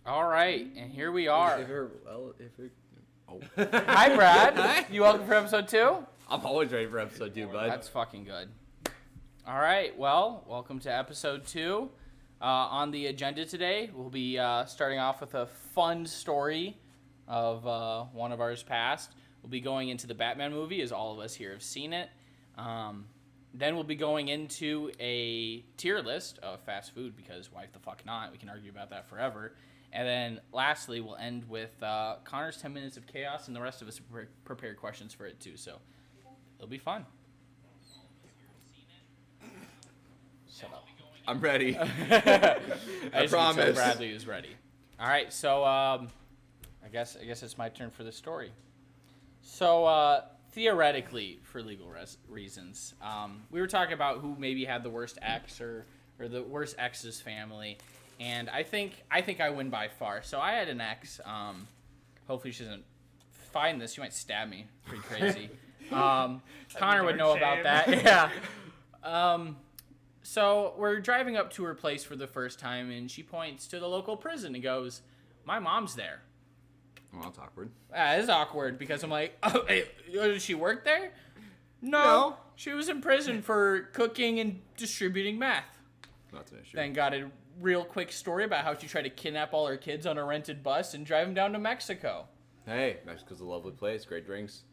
All right, and here we are. Oh. Hi, Brad. You welcome for episode 2? I'm always ready for episode 2, bud. That's fucking good. All right, well, welcome to episode 2. On the agenda today, we'll be starting off with a fun story of one of ours past. We'll be going into the Batman movie, as all of us here have seen it. Then we'll be going into a tier list of fast food, because why the fuck not? We can argue about that forever. And then lastly, we'll end with Connor's 10 minutes of chaos, and the rest of us prepared questions for it too. So it'll be fun. Shut up. I'm ready. I promise. Bradley is ready. All right, so I guess it's my turn for the story. So theoretically, for legal reasons, we were talking about who maybe had the worst ex or the worst ex's family. And I think I win by far. So I had an ex. Hopefully she doesn't find this. She might stab me. Pretty crazy. Connor would know about that. Yeah. So we're driving up to her place for the first time, and she points to the local prison and goes, "My mom's there." Well, that's awkward. It is awkward because I'm like, "Oh, hey, does she work there?" No. She was in prison for cooking and distributing meth. That's an issue. Then got a real quick story about how she tried to kidnap all her kids on a rented bus and drive them down to Mexico. Hey, Mexico's a lovely place. Great drinks.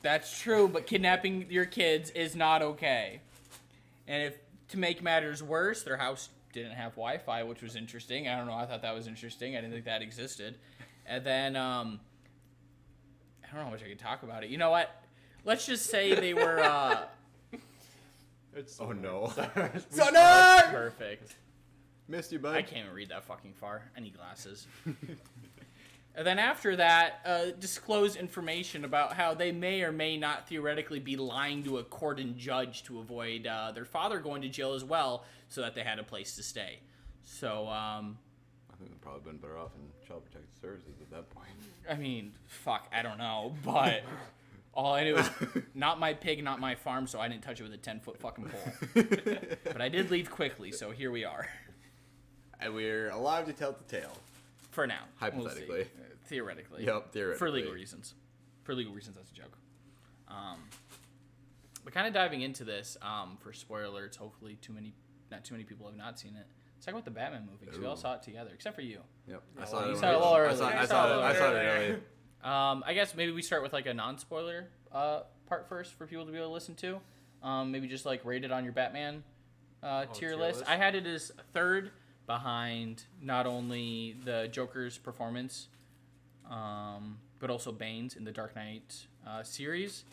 That's true, but kidnapping your kids is not okay. And if to make matters worse, their house didn't have Wi-Fi, which was interesting. I don't know. I thought that was interesting. I didn't think that existed. And then, I don't know how much I could talk about it. You know what? Let's just say they were, Oh, no. Sonar! Perfect. Missed you, bud. I can't even read that fucking far. I need glasses. And then after that, disclose information about how they may or may not theoretically be lying to a court and judge to avoid their father going to jail as well, so that they had a place to stay. So, I think they've probably been better off in Child Protective Services at that point. I mean, fuck, I don't know, but all I knew is not my pig, not my farm, so I didn't touch it with a 10-foot fucking pole. But I did leave quickly, so here we are. And we're alive to tell the tale. For now. Hypothetically. We'll see. Theoretically. Yep, theoretically. For legal reasons. For legal reasons, that's a joke. But kind of diving into this, for spoiler alerts, hopefully not too many people have not seen it. Let's talk about the Batman movie, because we all saw it together, except for you. Yep. I saw it a little early. I saw it early. I guess maybe we start with like a non-spoiler part first for people to be able to listen to. Maybe just like rate it on your Batman tier list. I had it as third behind not only the Joker's performance, but also Bane's in the Dark Knight series.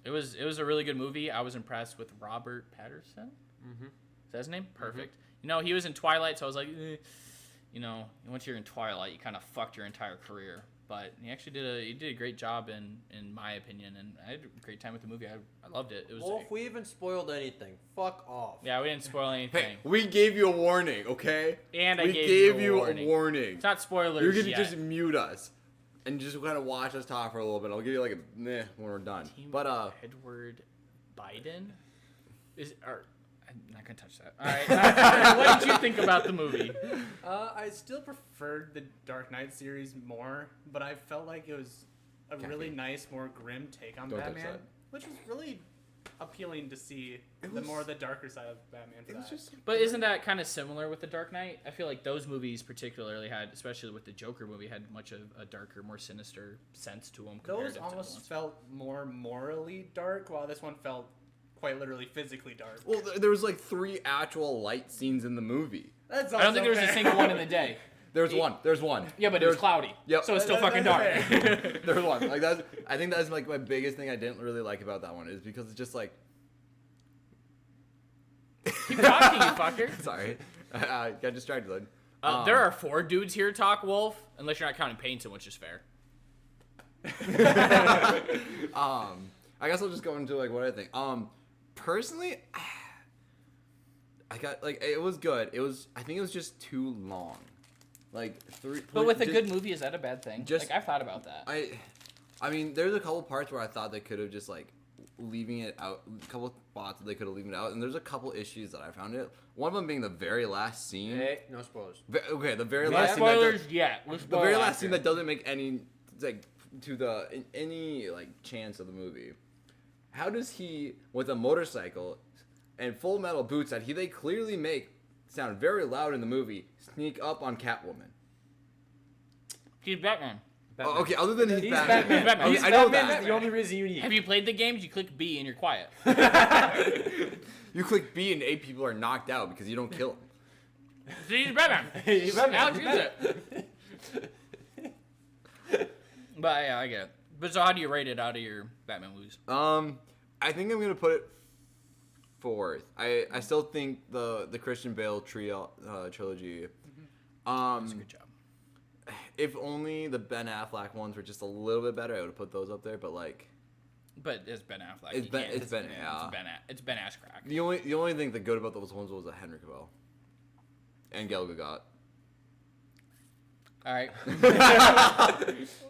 It was a really good movie. I was impressed with Robert Pattinson. Mm-hmm. Is that his name? Perfect. Mm-hmm. You know, he was in Twilight, so I was like, you know, once you're in Twilight, you kind of fucked your entire career. But he actually did a great job in my opinion, and I had a great time with the movie. I loved it. It was. Well, if we even spoiled anything, fuck off. Yeah, we didn't spoil anything. Hey, we gave you a warning, okay? And we gave you a warning. It's not spoilers. You're gonna yet. just mute us and just kind of watch us talk for a little bit. I'll give you like a meh when we're done. Edward Biden I'm not gonna touch that. All right. What did you think about the movie? I still preferred the Dark Knight series more, but I felt like it was a really nice, more grim take on Batman, which was really appealing to see the darker side of Batman. But isn't that kind of similar with the Dark Knight? I feel like those movies particularly had, especially with the Joker movie, had much of a darker, more sinister sense to them. Those almost felt more morally dark, while this one felt quite literally physically dark. Well, there was like 3 actual light scenes in the movie. I don't think there was a single one in the day. There's one. Yeah, but it was cloudy. Yep. So it's still fucking dark. There was one. Like I think that's like my biggest thing I didn't really like about that one is because it's just like. Keep talking, you fucker. Sorry, I got distracted. There are 4 dudes here talk, Wolf, unless you're not counting Payton, which is fair. I guess I'll just go into like what I think. Personally, I got like it was good. I think it was just too long. Like 3. But with a good movie, is that a bad thing? Like I've thought about that. I mean, there's a couple parts where I thought they could have just like leaving it out. spots that they could have leaved out, and there's a couple issues that I found it. One of them being the very last scene. Hey, no spoilers. Okay, the very No last spoilers scene. yet. We'll The spoil very last after. scene that doesn't make any any like chance of the movie. How does he, with a motorcycle and Full Metal boots that they clearly make sound very loud in the movie, sneak up on Catwoman? He's Batman. Oh, okay, other than He's Batman. Batman. He's Batman. Okay, I know Batman that. is the only reason you need. Have you played the games? You click B and you're quiet. You click B and 8 people are knocked out because you don't kill them. See, he's Batman. He's Batman. Alex is it. But yeah, I get it. But so how do you rate it out of your Batman movies? I think I'm gonna put it fourth. I still think the Christian Bale trilogy. That's a good job. If only the Ben Affleck ones were just a little bit better, I would have put those up there. But like, But it's Ben Affleck. It's You Ben- can't- it's Ben- yeah. It's Ben ass crack. the only thing that good about those ones was Henry Cavill and Gal Gadot. All right.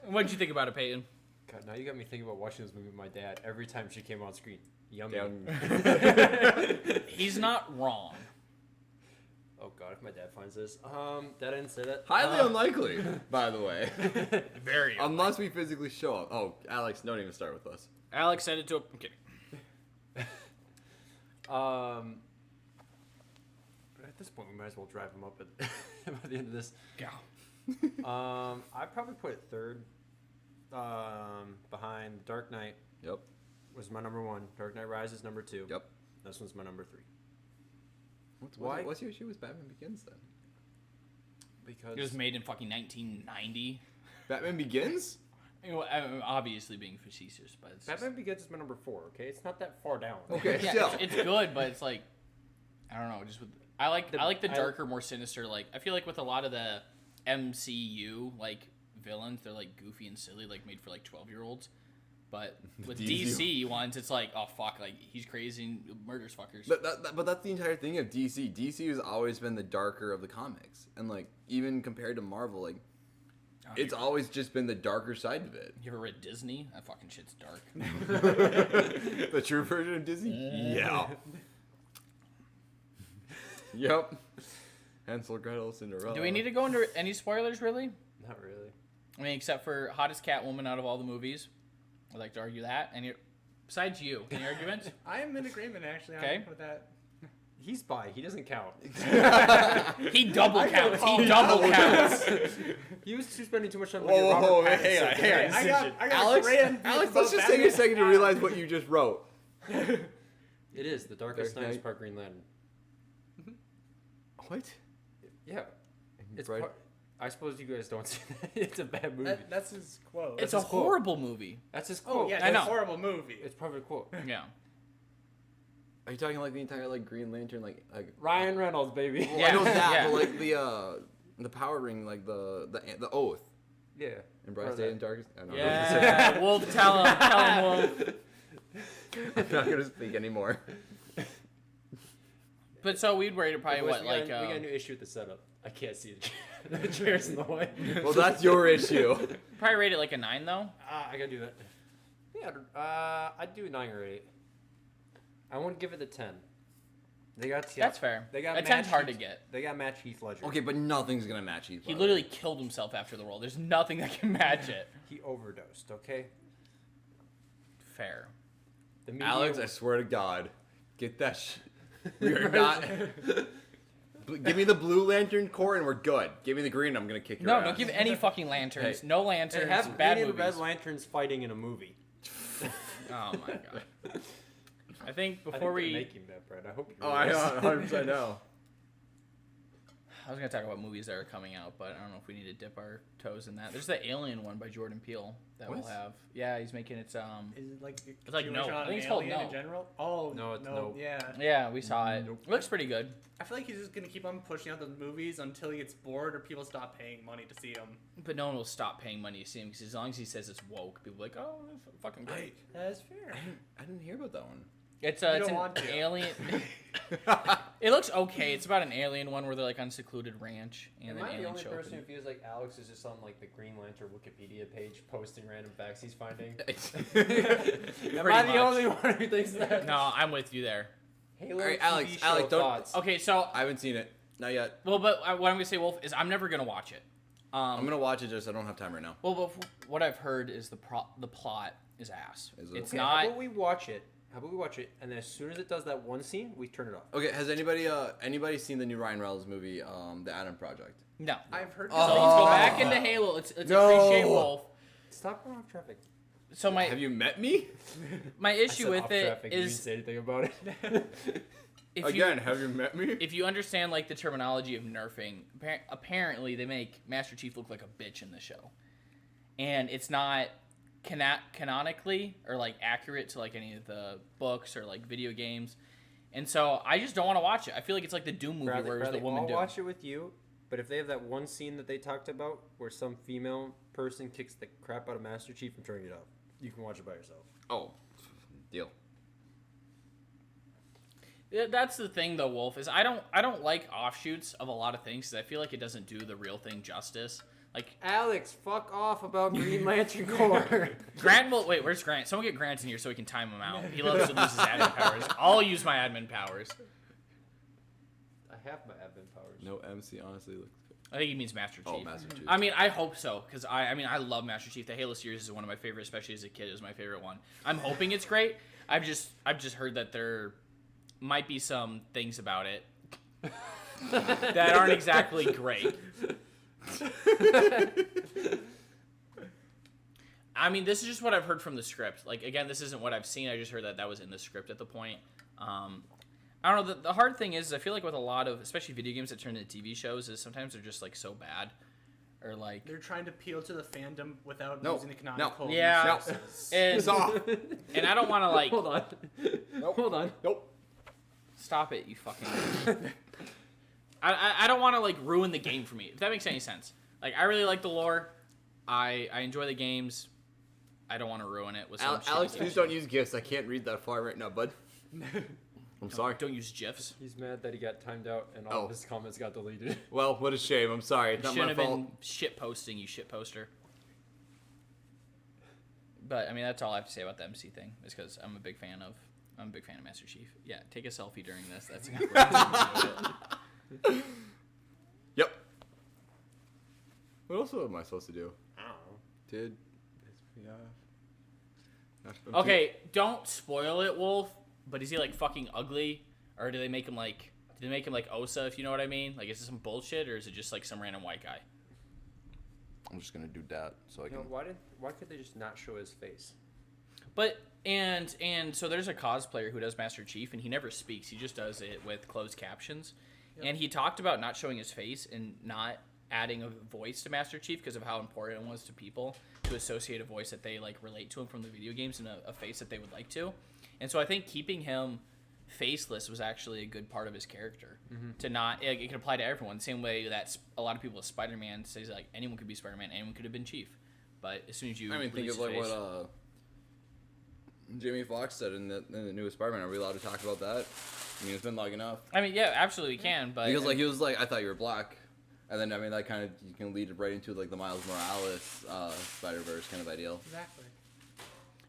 What'd you think about it, Peyton? God, now you got me thinking about watching this movie with my dad every time she came on screen. Yummy. He's not wrong. Oh God, if my dad finds this. Dad, I didn't say that. Highly unlikely, by the way. Very. Unless we physically show up. Oh, Alex, don't even start with us. Alex said it to him. I'm kidding. At this point, we might as well drive him up at by the end of this. Yeah. I'd probably put it third. Behind Dark Knight Yep. was my number one. Dark Knight Rises number two. Yep. This one's my number three. Why? What's your issue with Batman Begins then? Because It was made in fucking 1990. Batman Begins? You know, I'm obviously being facetious, but it's just- Batman Begins is my number four. Okay, it's not that far down. Okay, yeah, still. it's good, but it's like I don't know. Just with I like the I- darker, more sinister. Like I feel like with a lot of the MCU like villains, they're like goofy and silly, like made for like 12-year-olds. But with DC ones, it's like, oh fuck, like he's crazy and murders fuckers. But that's the entire thing of DC. DC has always been the darker of the comics, and like even compared to Marvel, like it's always just been the darker side of it. You ever read Disney? That fucking shit's dark. The true version of Disney? Yeah. Yep. Hansel, Gretel, Cinderella. Do we need to go into any spoilers, really? Not really. I mean, except for hottest Catwoman out of all the movies. I'd like to argue that. And besides you, any arguments? I am in agreement actually Okay. with that. He's bi. He doesn't count. He double counts. He double counts. He was spending too much time. Whoa, with whoa, Robert hang on, Pattinson. hang on. I got Alex, grand Alex, about let's just take a Batman. second to realize what you just wrote. It is the Darkest Dark Night is Knight. part Green Lantern. What? Yeah, it's Right. part. I suppose you guys don't see that. It's a bad movie. That's his quote. It's his a quote. horrible movie. That's his quote. Oh yeah, I it's know. a horrible movie. It's probably a quote. Yeah. Are you talking like the entire like Green Lantern like Ryan Reynolds, baby. Well, Yeah, I know that, yeah. but like the Power Ring, like the Oath Yeah. in Bright Or Day that. and Darkest. I don't know. Yeah. Wolf, tell him, Wolf. I'm not gonna speak anymore. But so we'd rate it probably Boys, what, we like got a new issue with the setup. I can't see the chairs in the way. Well, that's your issue. probably rate it like a 9 though. I gotta do that. Yeah, I'd do a 9 or 8. I wouldn't give it a 10. They got That's fair. They got A 10's Matt hard to Heath- get. They got match Heath Ledger. Okay, but nothing's gonna match Heath He Ledger. literally killed himself after the role. There's nothing that can match it. He overdosed. Okay. Fair. The media Alex, I swear to God, get that shit. We are not. Give me the Blue Lantern core and we're good. Give me the green, I'm gonna kick your No, ass. don't give any fucking lanterns. Hey. No They lanterns. have Bad Green and movies. Red Lanterns fighting in a movie. Oh my god. I think I before think we, they're making that, Brad. I hope you. Oh, I know, realize. 100% know. I was gonna talk about movies that are coming out, but I don't know if we need to dip our toes in that. There's the Alien one by Jordan Peele that What? we'll have. Yeah, he's making it's Is it like It's like continuation No. on I think an it's called Alien No. in general? Oh No, it's no. No. Yeah. Yeah, we saw it. Nope. It looks pretty good. I feel like he's just gonna keep on pushing out the movies until he gets bored or people stop paying money to see him. But no one will stop paying money to see him because as long as he says it's woke, people are like, oh, that's fucking great. That's fair. I didn't hear about that one. It's You it's don't an want to. alien. It looks okay. It's about an alien one where they're like on a secluded ranch, and Am then I the aliens only show up. person who feels like Alex is just on like the Green Lantern Wikipedia page posting random facts he's finding? Am I the much. only one who thinks that? No, I'm with you there. Halo All right, TV Alex, show Alex, don't- thoughts. Okay, so I haven't seen it. Not yet. well, but what I'm gonna say, Wolf, is I'm never gonna watch it. I'm gonna watch it. Just I don't have time right now. Well, but what I've heard is the plot is ass. Is it? It's Okay, not. How about we watch it? And then as soon as it does that one scene, we turn it off. Okay, has anybody seen the new Ryan Reynolds movie, The Adam Project? No. I've heard. So let's go back into Halo. Let's appreciate Wolf. Stop going off traffic. So Have you met me? my I issue said with off it traffic, you didn't is say anything about it. Have you met me? if you understand like the terminology of nerfing, apparently they make Master Chief look like a bitch in the show, and it's not canonically or like accurate to like any of the books or like video games, and so I just don't want to watch it. I feel like it's like the Doom movie where it was the woman I'll Doom. watch it with you, but if they have that one scene that they talked about where some female person kicks the crap out of Master Chief, I'm turning it off. You can watch it by yourself. Oh, deal. Yeah, that's the thing though, Wolf, is I don't like offshoots of a lot of things because I feel like it doesn't do the real thing justice. Like Alex, fuck off about Green Lantern Corps. Grant will wait. Where's Grant? Someone get Grant in here so we can time him out. He loves to lose his admin powers. I'll use my admin powers. I have my admin powers. No MC honestly looks good. I think he means Master Chief. Oh, Master Chief. I mean, I hope so because I love Master Chief. The Halo series is one of my favorites, especially as a kid. It was my favorite one. I'm hoping it's great. I've just heard that there might be some things about it that aren't exactly great. I mean, this is just what I've heard from the script. Like, again, this isn't what I've seen. I just heard that was in the script at the point. I don't know. The hard thing is I feel like with a lot of, especially video games that turn into TV shows, is sometimes they're just, like, so bad. Or, like... They're trying to appeal to the fandom without No, using the canonical Yeah. resources. And, Stop. and I don't want to, like... Hold on. Nope. Hold on. Nope. Stop it, you fucking... I don't want to, like, ruin the game for me, if that makes any sense. Like, I really like the lore. I enjoy the games. I don't want to ruin it with some Alex, shitty please don't use gifts. I can't read that far right now, bud. I'm sorry. Don't use GIFs. He's mad that he got timed out and all of his comments got deleted. Well, what a shame. I'm sorry. It's You not shouldn't my have fault. been shit posting, you shit poster. But I mean, that's all I have to say about the MC thing. Is because I'm a big fan of Master Chief. Yeah, take a selfie during this. That's a good way to do it. Yep. What else am I supposed to do? I don't know. Did Okay, don't spoil it, Wolf. But is he like fucking ugly, or do they make him like? Do they make him like Osa? If you know what I mean? Like, is it some bullshit, or is it just like some random white guy? I'm just gonna do that so I You can. know, why could they just not show his face? But and so there's a cosplayer who does Master Chief, and he never speaks. He just does it with closed captions. Yep. And he talked about not showing his face and not adding a voice to Master Chief because of how important it was to people to associate a voice that they like relate to him from the video games and a face that they would like to. And so I think keeping him faceless was actually a good part of his character. To not, it can apply to everyone. Same way that a lot of people with Spider-Man says like anyone could be Spider-Man, anyone could have been Chief. But as soon as you, I mean, think of like what Jamie Foxx said in the newest Spider-Man. Are we allowed to talk about that? I mean, it's been long enough. I mean, yeah, absolutely can. But Because like he was like, I thought you were black, and then I mean that kind of you can lead it right into like the Miles Morales Spider-Verse kind of ideal. Exactly.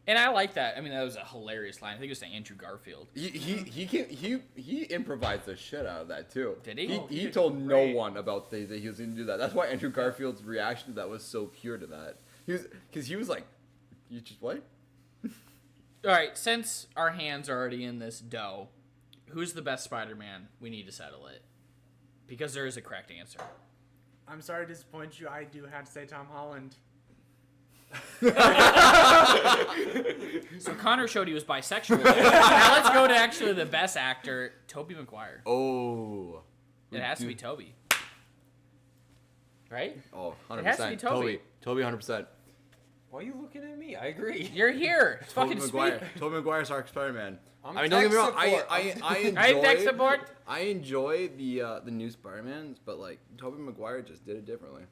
And I like that. I mean, that was a hilarious line. I think it was to Andrew Garfield. He improvised the shit out of that too. Did he? He told no one about that he was going to do that. That's why Andrew Garfield's reaction to that was so pure to that. He was like, "You just what?" All right, since our hands are already in this dough, who's the best Spider-Man? We need to settle it. Because there is a correct answer. I'm sorry to disappoint you. I do have to say Tom Holland. So Connor showed he was bisexual. Now let's go to actually the best actor, Tobey Maguire. Oh. It has to be Tobey. Right? Oh, 100%. It has to be Tobey. Toby 100%. Why are you looking at me? I agree. You're here. Tobey Fucking Maguire. speak. Tobey Maguire's our Spider-Man. I'm I mean, don't get me wrong. tech support. I Right, tech enjoy. support. I enjoy the new Spider-Mans, but like Tobey Maguire just did it differently.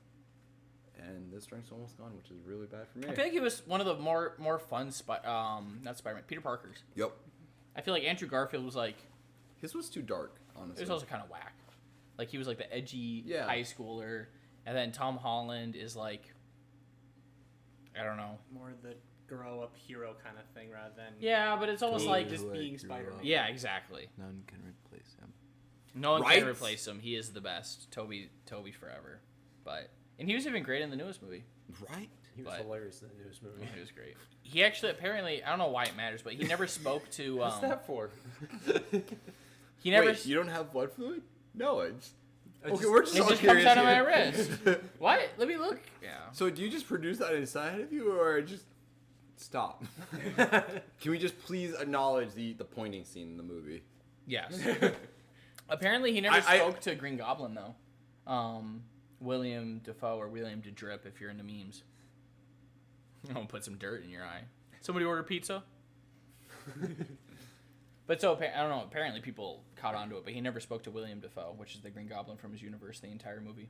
And this drink's almost gone, which is really bad for me. I feel like he was one of the more fun not Spider-Man, Peter Parker's. Yep. I feel like Andrew Garfield was like, His was too dark. honestly. It was also kind of whack. Like he was like the edgy Yeah. high schooler, and then Tom Holland is like, I don't know. More the grow up hero kind of thing rather than Yeah, but it's almost Totally. like just being Grew Spider-Man. up. yeah, exactly. None can replace him. No one Right? can replace him. He is the best. Toby forever. And he was even great in the newest movie. Right? He was But- hilarious in the newest movie. He was great. He actually apparently, I don't know why it matters, but he never spoke to. What's that for? He never. Wait, you don't have blood fluid? No, it's... I Okay, just- we're just It all just comes curious out of my here. wrist. What? Let me look. Yeah. So do you just produce that inside of you, or just stop? Can we just please acknowledge the pointing scene in the movie? Yes. Apparently, he never I- spoke to Green Goblin though. William Dafoe or William DeDrip, if you're into memes. I'm gonna put some dirt in your eye. Somebody order pizza. But so I don't know. Apparently, people caught on to it, but he never spoke to William Dafoe, which is the Green Goblin from his universe, the entire movie.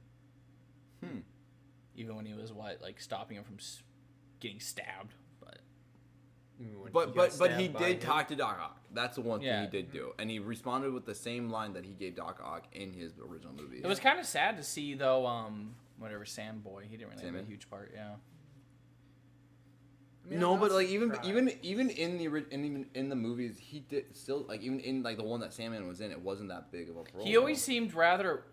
Even when he was like stopping him from getting stabbed. But he did talk to Doc Ock. That's the one thing Yeah. he did do, and he responded with the same line that he gave Doc Ock in his original movie. It was kind of sad to see though. Whatever Sam Boy, he didn't really have Sandman? a huge part. Yeah. I mean, No, I'm but not like even surprised. even in the movies, he did still like even in like the one that Sandman was in, it wasn't that big of a role. He always seemed rather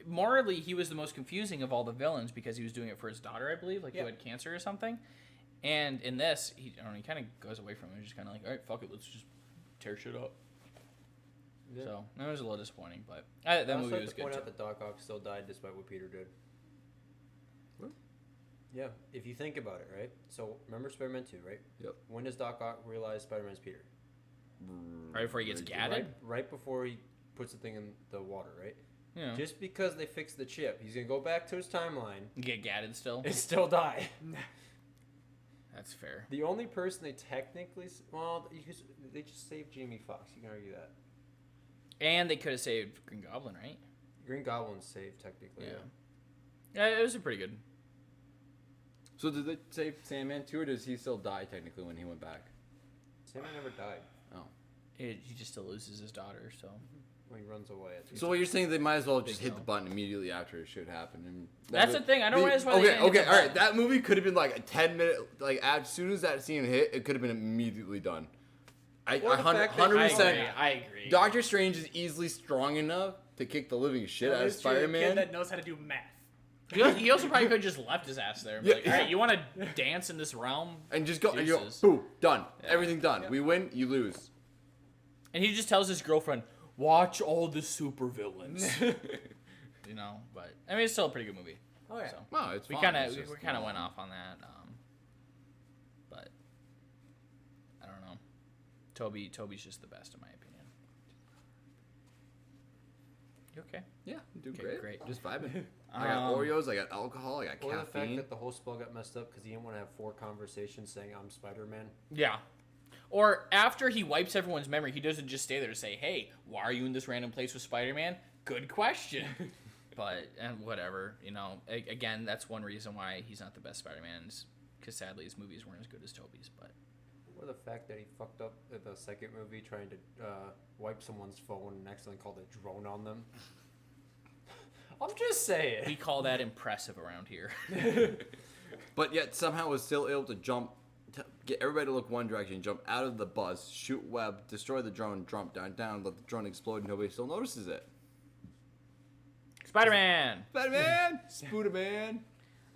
morally he was the most confusing of all the villains because he was doing it for his daughter, I believe, like Yeah. who had cancer or something. And in this, he kind of goes away from it. He's just kind of like, all right, fuck it, let's just tear shit up. Yeah. So that was a little disappointing, but that I movie also was have to good point too. out that Doc Ock still died despite what Peter did. What? Yeah, if you think about it, right? So remember Spider-Man 2, right? Yep. When does Doc Ock realize Spider-Man's Peter? Right before he gets gadded. Right before he puts the thing in the water, right? Yeah. Just because they fixed the chip, he's gonna go back to his timeline Get gadded still. and still die. That's fair. The only person they technically, they just saved Jamie Foxx. You can argue that. And they could have saved Green Goblin, right? Green Goblin's saved technically. Yeah. Yeah. Yeah, it was a pretty good. So did they save Sandman too, or does he still die technically when he went back? Sandman never died He just still loses his daughter, so. when he runs away. So what you're saying, they might as well just Big hit the no. button immediately after it should happen. And That's the thing. I don't realize why they Okay, didn't hit okay, the all right. button. That movie could have been like a 10-minute. Like as soon as that scene hit, it could have been immediately done. Or the fact that- 100%. I agree. Doctor Strange is easily strong enough to kick the living shit out of Unless you're a kid Spider-Man. that knows how to do math. He also probably could have just left his ass there. And be Yeah. like, all right, you want to dance in this realm? And just go, and you go, Deuces. boom, done. Yeah. Everything done. Yep. We win, you lose. And he just tells his girlfriend, watch all the supervillains. You know, but I mean, it's still a pretty good movie. Oh yeah. So No, it's we fine. kind It's of just we kind of long. went off on that. But I don't know. Toby's just the best in my opinion. You okay? Yeah, I'm doing Okay, great. great. Just vibing. I got Oreos, I got alcohol, I got Or the fact caffeine. that the whole spell got messed up because he didn't want to have 4 conversations saying I'm Spider-Man. Yeah. Or after he wipes everyone's memory, he doesn't just stay there to say, "Hey, why are you in this random place with Spider-Man?" Good question. But and whatever, you know. Again, that's one reason why he's not the best Spider-Man, because sadly his movies weren't as good as Tobey's. But Or the fact that he fucked up at the second movie trying to wipe someone's phone and accidentally called a drone on them. I'm just saying. we call that impressive around here. But yet somehow was still able to jump, to get everybody to look one direction, jump out of the bus, shoot web, destroy the drone, jump down, let the drone explode, and nobody still notices it. Spider-Man. Spider-Man! Spooderman!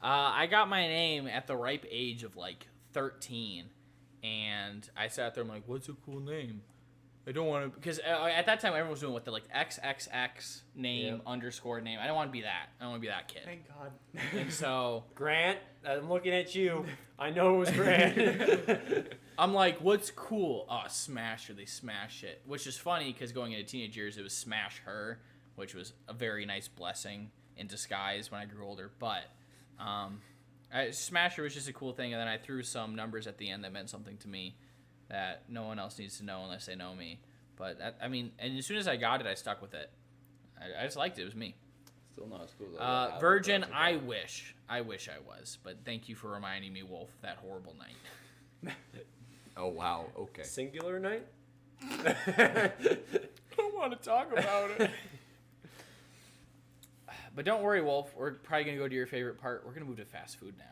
I got my name at the ripe age of like 13, and I sat there. I'm like, "What's a cool name?" I don't want to, because at that time everyone was doing what the like XXX name underscore name. I don't want to be that. I don't want to be that kid. Thank God. And so Grant, I'm looking at you. I know it was Grant. I'm like, "What's cool?" Oh, Smasher. They smash it, which is funny because going into teenage years, it was Smash Her, which was a very nice blessing in disguise when I grew older. But Smasher was just a cool thing, and then I threw some numbers at the end that meant something to me that no one else needs to know unless they know me. But and as soon as I got it, I stuck with it. I just liked it. It was me. Still not as cool as I Virgin, I wish I was. But thank you for reminding me, Wolf, that horrible night. Oh, wow. Okay. Singular night? Oh, want to talk about it. But don't worry, Wolf. We're probably going to go to your favorite part. We're going to move to fast food now.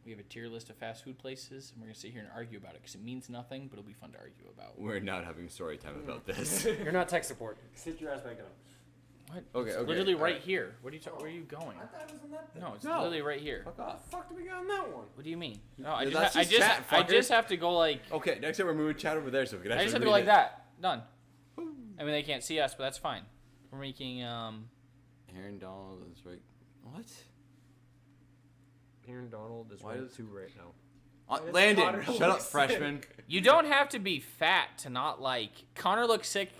We have a tier list of fast food places, and we're going to sit here and argue about it because it means nothing, but it'll be fun to argue about. We're not having story time about this. You're not tech support. Sit your ass back down. What? Okay, It's okay. literally right Alright. here. Where are you going? I thought it was on that thing. No, it's No. literally right here. What the fuck did we get on that one? What do you mean? No, I Yeah, just, that's I just just, fat, I fucker. just have to go like. Okay, next time we're moving chat over there so we can I actually just have to read go like it. that. Done. I mean, they can't see us, but that's fine. We're making Aaron Donald is right. What? Aaron Donald is Why right does- 2 right now. Landon, Connor shut up, looks freshman. You don't have to be fat to not like. Connor looks sick.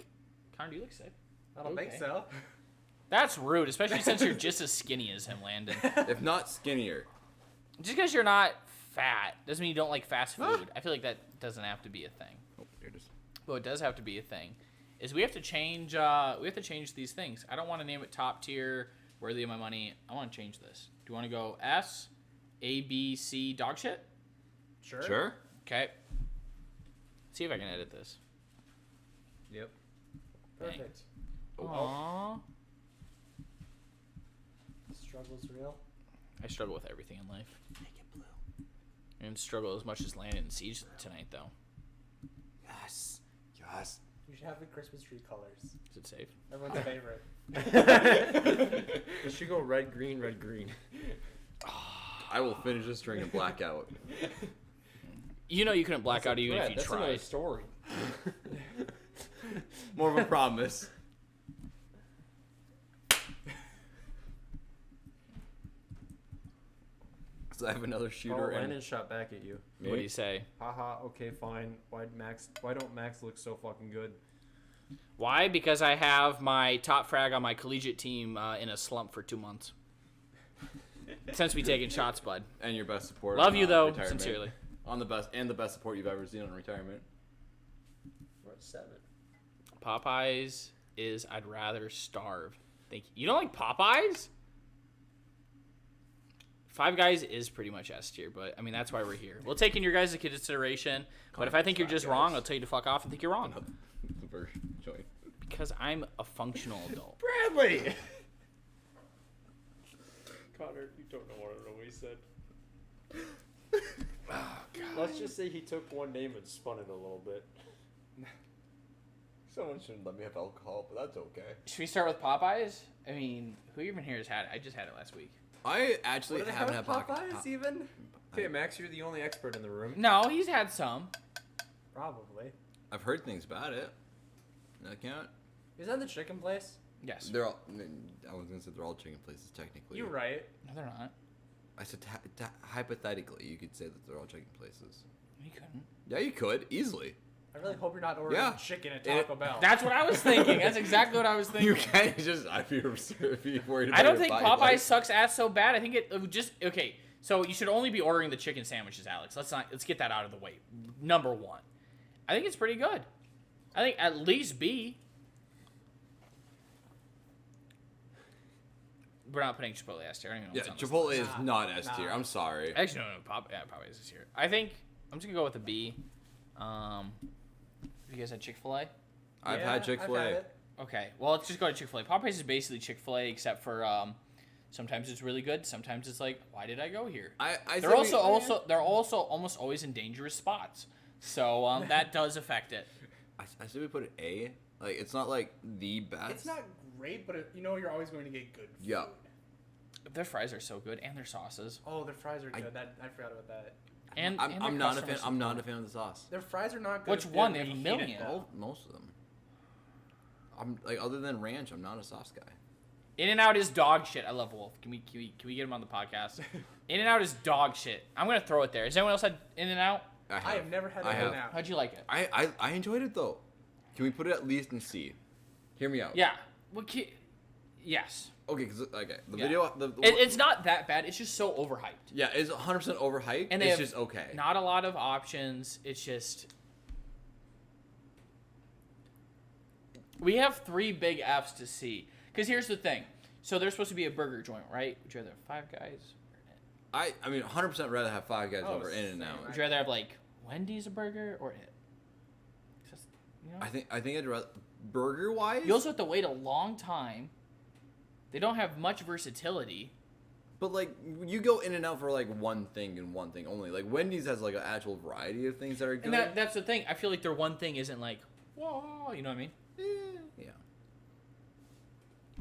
Connor, do you look sick? I don't think Okay. so. That's rude, especially since you're just as skinny as him, Landon. If not skinnier. Just because you're not fat doesn't mean you don't like fast food. I feel like that doesn't have to be a thing. Oh, here it is. But what does have to be a thing is we have to change. These things. I don't want to name it top tier, worthy of my money. I want to change this. Do you want to go S, A, B, C, dog shit? Sure. Sure. Okay. See if I can edit this. Yep. Perfect. Aww. Struggle's real. I struggle with everything in life. Make it blue. And struggle as much as Landon and Siege tonight, though. Yes. Yes. You should have the Christmas tree colors. Is it safe? Everyone's favorite. It should go red, green, red, green. I will finish this drink and black out. You know you couldn't black out even if you That's another tried. story. More of a promise. So I have another shooter and Landon shot back at you. me. What do you say? Haha, okay, fine. Why don't Max look so fucking good? Why? Because I have my top frag on my collegiate team in a slump for 2 months. Since we taken shots, bud. And your best support. Love on, you, though, retirement. sincerely. On the best support you've ever seen on retirement. We're at 7. Popeyes is I'd rather starve. Thank you. You don't like Popeyes? Five Guys is pretty much S tier, but I mean that's why we're here. We'll take in your guys' into consideration. But if I think you're just wrong, I'll tell you to fuck off and think you're wrong. The version joint. Because I'm a functional adult. Bradley! Connor, you don't know what he said. Oh, God. Let's just say he took one name and spun it a little bit. Someone shouldn't let me have alcohol, but that's okay. Should we start with Popeyes? I mean, who even here has had it? I just had it last week. I actually haven't had Popeyes even? Okay, Max, you're the only expert in the room. No, he's had some. Probably. I've heard things about it. Does that count? Is that the chicken place? Yes. They're all. I was gonna say they're all chicken places technically. You're right. No, they're not. I said hypothetically, you could say that they're all chicken places. You couldn't. Yeah, you could easily. I really hope you're not ordering Yeah. chicken at Taco Bell. That's what I was thinking. That's exactly what I was thinking. You can't just. I'd be worried about I don't your think body Popeyes life. sucks ass so bad. I think it would just okay. So you should only be ordering the chicken sandwiches, Alex. Let's get that out of the way. Number one, I think it's pretty good. I think at least B. We're not putting Chipotle S tier. I don't even know Yeah, what's on Chipotle this is not S tier. I'm sorry. list. Actually, no, Popeyes is here. I think I'm just gonna go with a B. You guys had Chick-fil-A? I've Yeah, had Chick-fil-A. I've had it. Okay, well, let's just go to Chick-fil-A. Popeyes is basically Chick-fil-A, except for sometimes it's really good. Sometimes it's like, why did I go here? I They're say they're also almost always in dangerous spots, so that does affect it. I say we put an A. Like it's not like the best. It's not great, but you know you're always going to get good food. Yeah. Their fries are so good, and their sauces. Oh, their fries are good. I forgot about that. And I'm their not a fan. customer I'm not a support. fan of the sauce. Their fries are not good. Which if one? they're They have a reheated, million. though. Most of them. I'm like other than ranch, I'm not a sauce guy. In-N-Out is dog shit. I love Wolf. Can we get him on the podcast? In-N-Out is dog shit. I'm gonna throw it there. Has anyone else had In-N-Out? I have never had I that have. now. How'd you like it? I enjoyed it though. Can we put it at least in C? Hear me out. Yeah. Well, yes. Okay, cause okay, the Yeah. video, It's not that bad. It's just so overhyped. yeah, it's 100% overhyped. And they it's have just okay. Not a lot of options. It's just we have 3 big F's to see. Because here's the thing. So they're supposed to be a burger joint, right? Would you rather have Five Guys or It? I mean, 100% rather have Five Guys Oh, over same. In-N-Out. Would you rather have like Wendy's a burger or It? Just, you know? I think I'd rather burger wise. You also have to wait a long time. They don't have much versatility. But like you go in and out for like one thing and one thing only. Like Wendy's has like an actual variety of things that are good. And that's the thing. I feel like their one thing isn't like, whoa, you know what I mean? Yeah.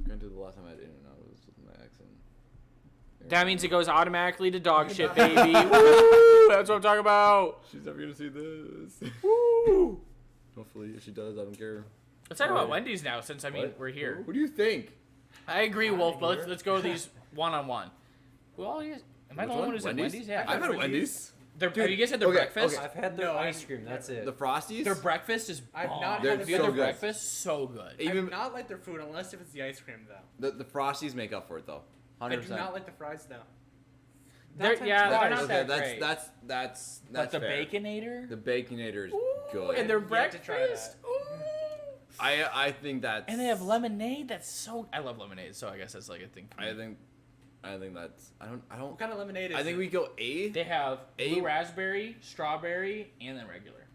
Granted, the last time I had In-N-Out was with my ex. And That means it goes automatically to dog shit, baby. Woo! That's what I'm talking about. she's never gonna see this. Woo! Hopefully, if she does, I don't care. Let's talk about Wendy's now, since we're here. What do you think? I agree, Wolf, but let's go these one-on-one. Well, am I the only one who's at Wendy's? Yeah. I've had Wendy's. Have you guys had their breakfast? I've had their ice cream. That's it. The Frosties. Their breakfast is bomb. I've not They're had Have you had so their good. breakfast? So good. I do not like their food unless if it's the ice cream though. The Frosties make up for it though. 100%. I do not like the fries though. They're not okay, that great. that's But the fair. Baconator? The Baconator is Ooh, good. and their Yet to try breakfast. that. Ooh. I think that's. And they have lemonade. That's so. I love lemonade, so I guess that's like a thing. For me. I think that's. I don't. What kind of lemonade is I think it? we go A. They have blue raspberry, strawberry, and then regular.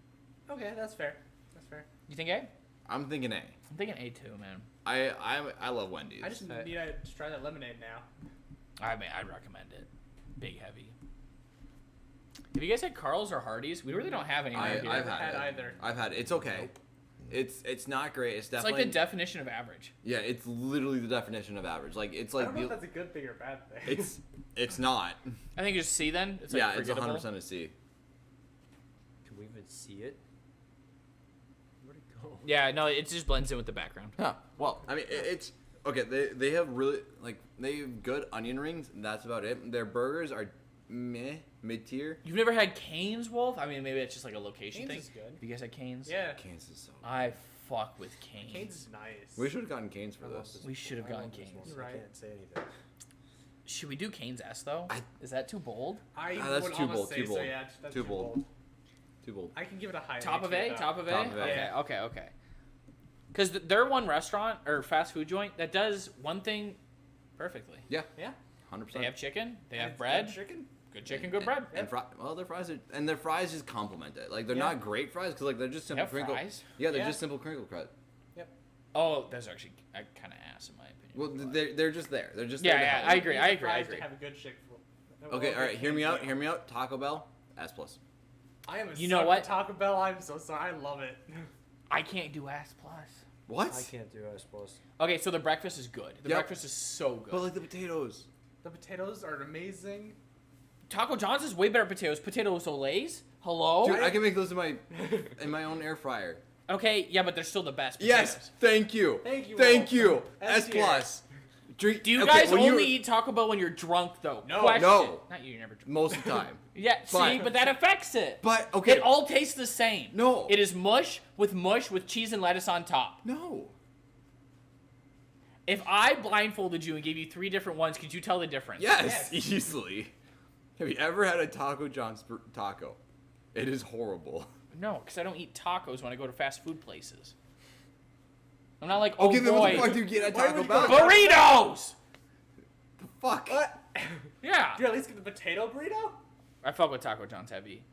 Okay, that's fair. That's fair. You think A? I'm thinking A. I'm thinking A too, man. I love Wendy's. I just need to try that lemonade now. I mean, I'd recommend it. Big heavy. Have you guys had Carl's or Hardee's? We really don't have any around here. I've had had it. either. I've had it. It's okay. It's not great. It's It's definitely like the definition of average. yeah. It's literally the definition of average. Like it's I like don't know if that's a good thing or bad thing. it's not. I think it's C then. It's like Yeah, it's forgettable. 100% a C. Can we even see it? Where'd it go? Yeah, no, it just blends in with the background. Yeah. Well, I mean, it's okay. They have really like they have good onion rings. And that's about it. Their burgers are mid tier. You've never had Cane's, Wolf? I mean, maybe it's just like a location Cane's thing. is good. Have you guys had Cane's? Yeah. Canes is so. I fuck with Cane's. Cane's is nice. We should have gotten Canes for I love this. this We should have I gotten love this Cane's. one. Right. I can't say anything. Should we do Cane's S though? I- Is that too bold? I that's would too almost bold, say too so, bold. yeah, that's Too bold. Too bold. I can give it a high. Top of rating, A? though. Top of A? Top of A. Okay, Yeah. okay. Because they're one restaurant or fast food joint that does one thing perfectly. Yeah. Yeah. 100%. They have chicken. They And have it's bread. good chicken. Good chicken, good bread. And their fries are, and their fries just complement it. Like they're Yeah. not great fries because like they're just They simple have crinkle. fries. Yeah, they're Yeah. just simple crinkle cut. Oh, those are actually kind of ass in my opinion. Well, they're just there. They're just Yeah, there to yeah, help. I agree. You need fries to have a good chick. Okay, all right. Hear me out. Hear me out. Taco Bell, S plus. I am a You know sucker what? for Taco Bell. I'm so sorry. I love it. I can't do S plus. What? I can't do S plus. Okay, so the breakfast is good. The Yep. breakfast is so good. But like the potatoes. The potatoes are amazing. Taco John's is way better potatoes. Potatoes Olays? Hello? Dude, I can make those in my own air fryer. Okay, yeah, but they're still the best potatoes. Yes, thank you. Thank you, Thank Wolf. you. S S tier. plus. Drink. Do you okay, guys when only eat Taco Bell when you're drunk, though? No. Question. No. Not you, you're never drunk. most of the time? Yeah, But- see, but that affects it. But okay. It all tastes the same. No. It is mush with cheese and lettuce on top. No. If I blindfolded you and gave you 3 different ones, could you tell the difference? Yes, Yes. easily. Have you ever had a Taco John's taco? It is horrible. No, because I don't eat tacos when I go to fast food places. I'm not like, oh Okay, then boy, what the fuck do you get at Why Taco would you Bell? go- burritos! The fuck? What? Yeah. Do you at least get the potato burrito? I fuck with Taco John's heavy.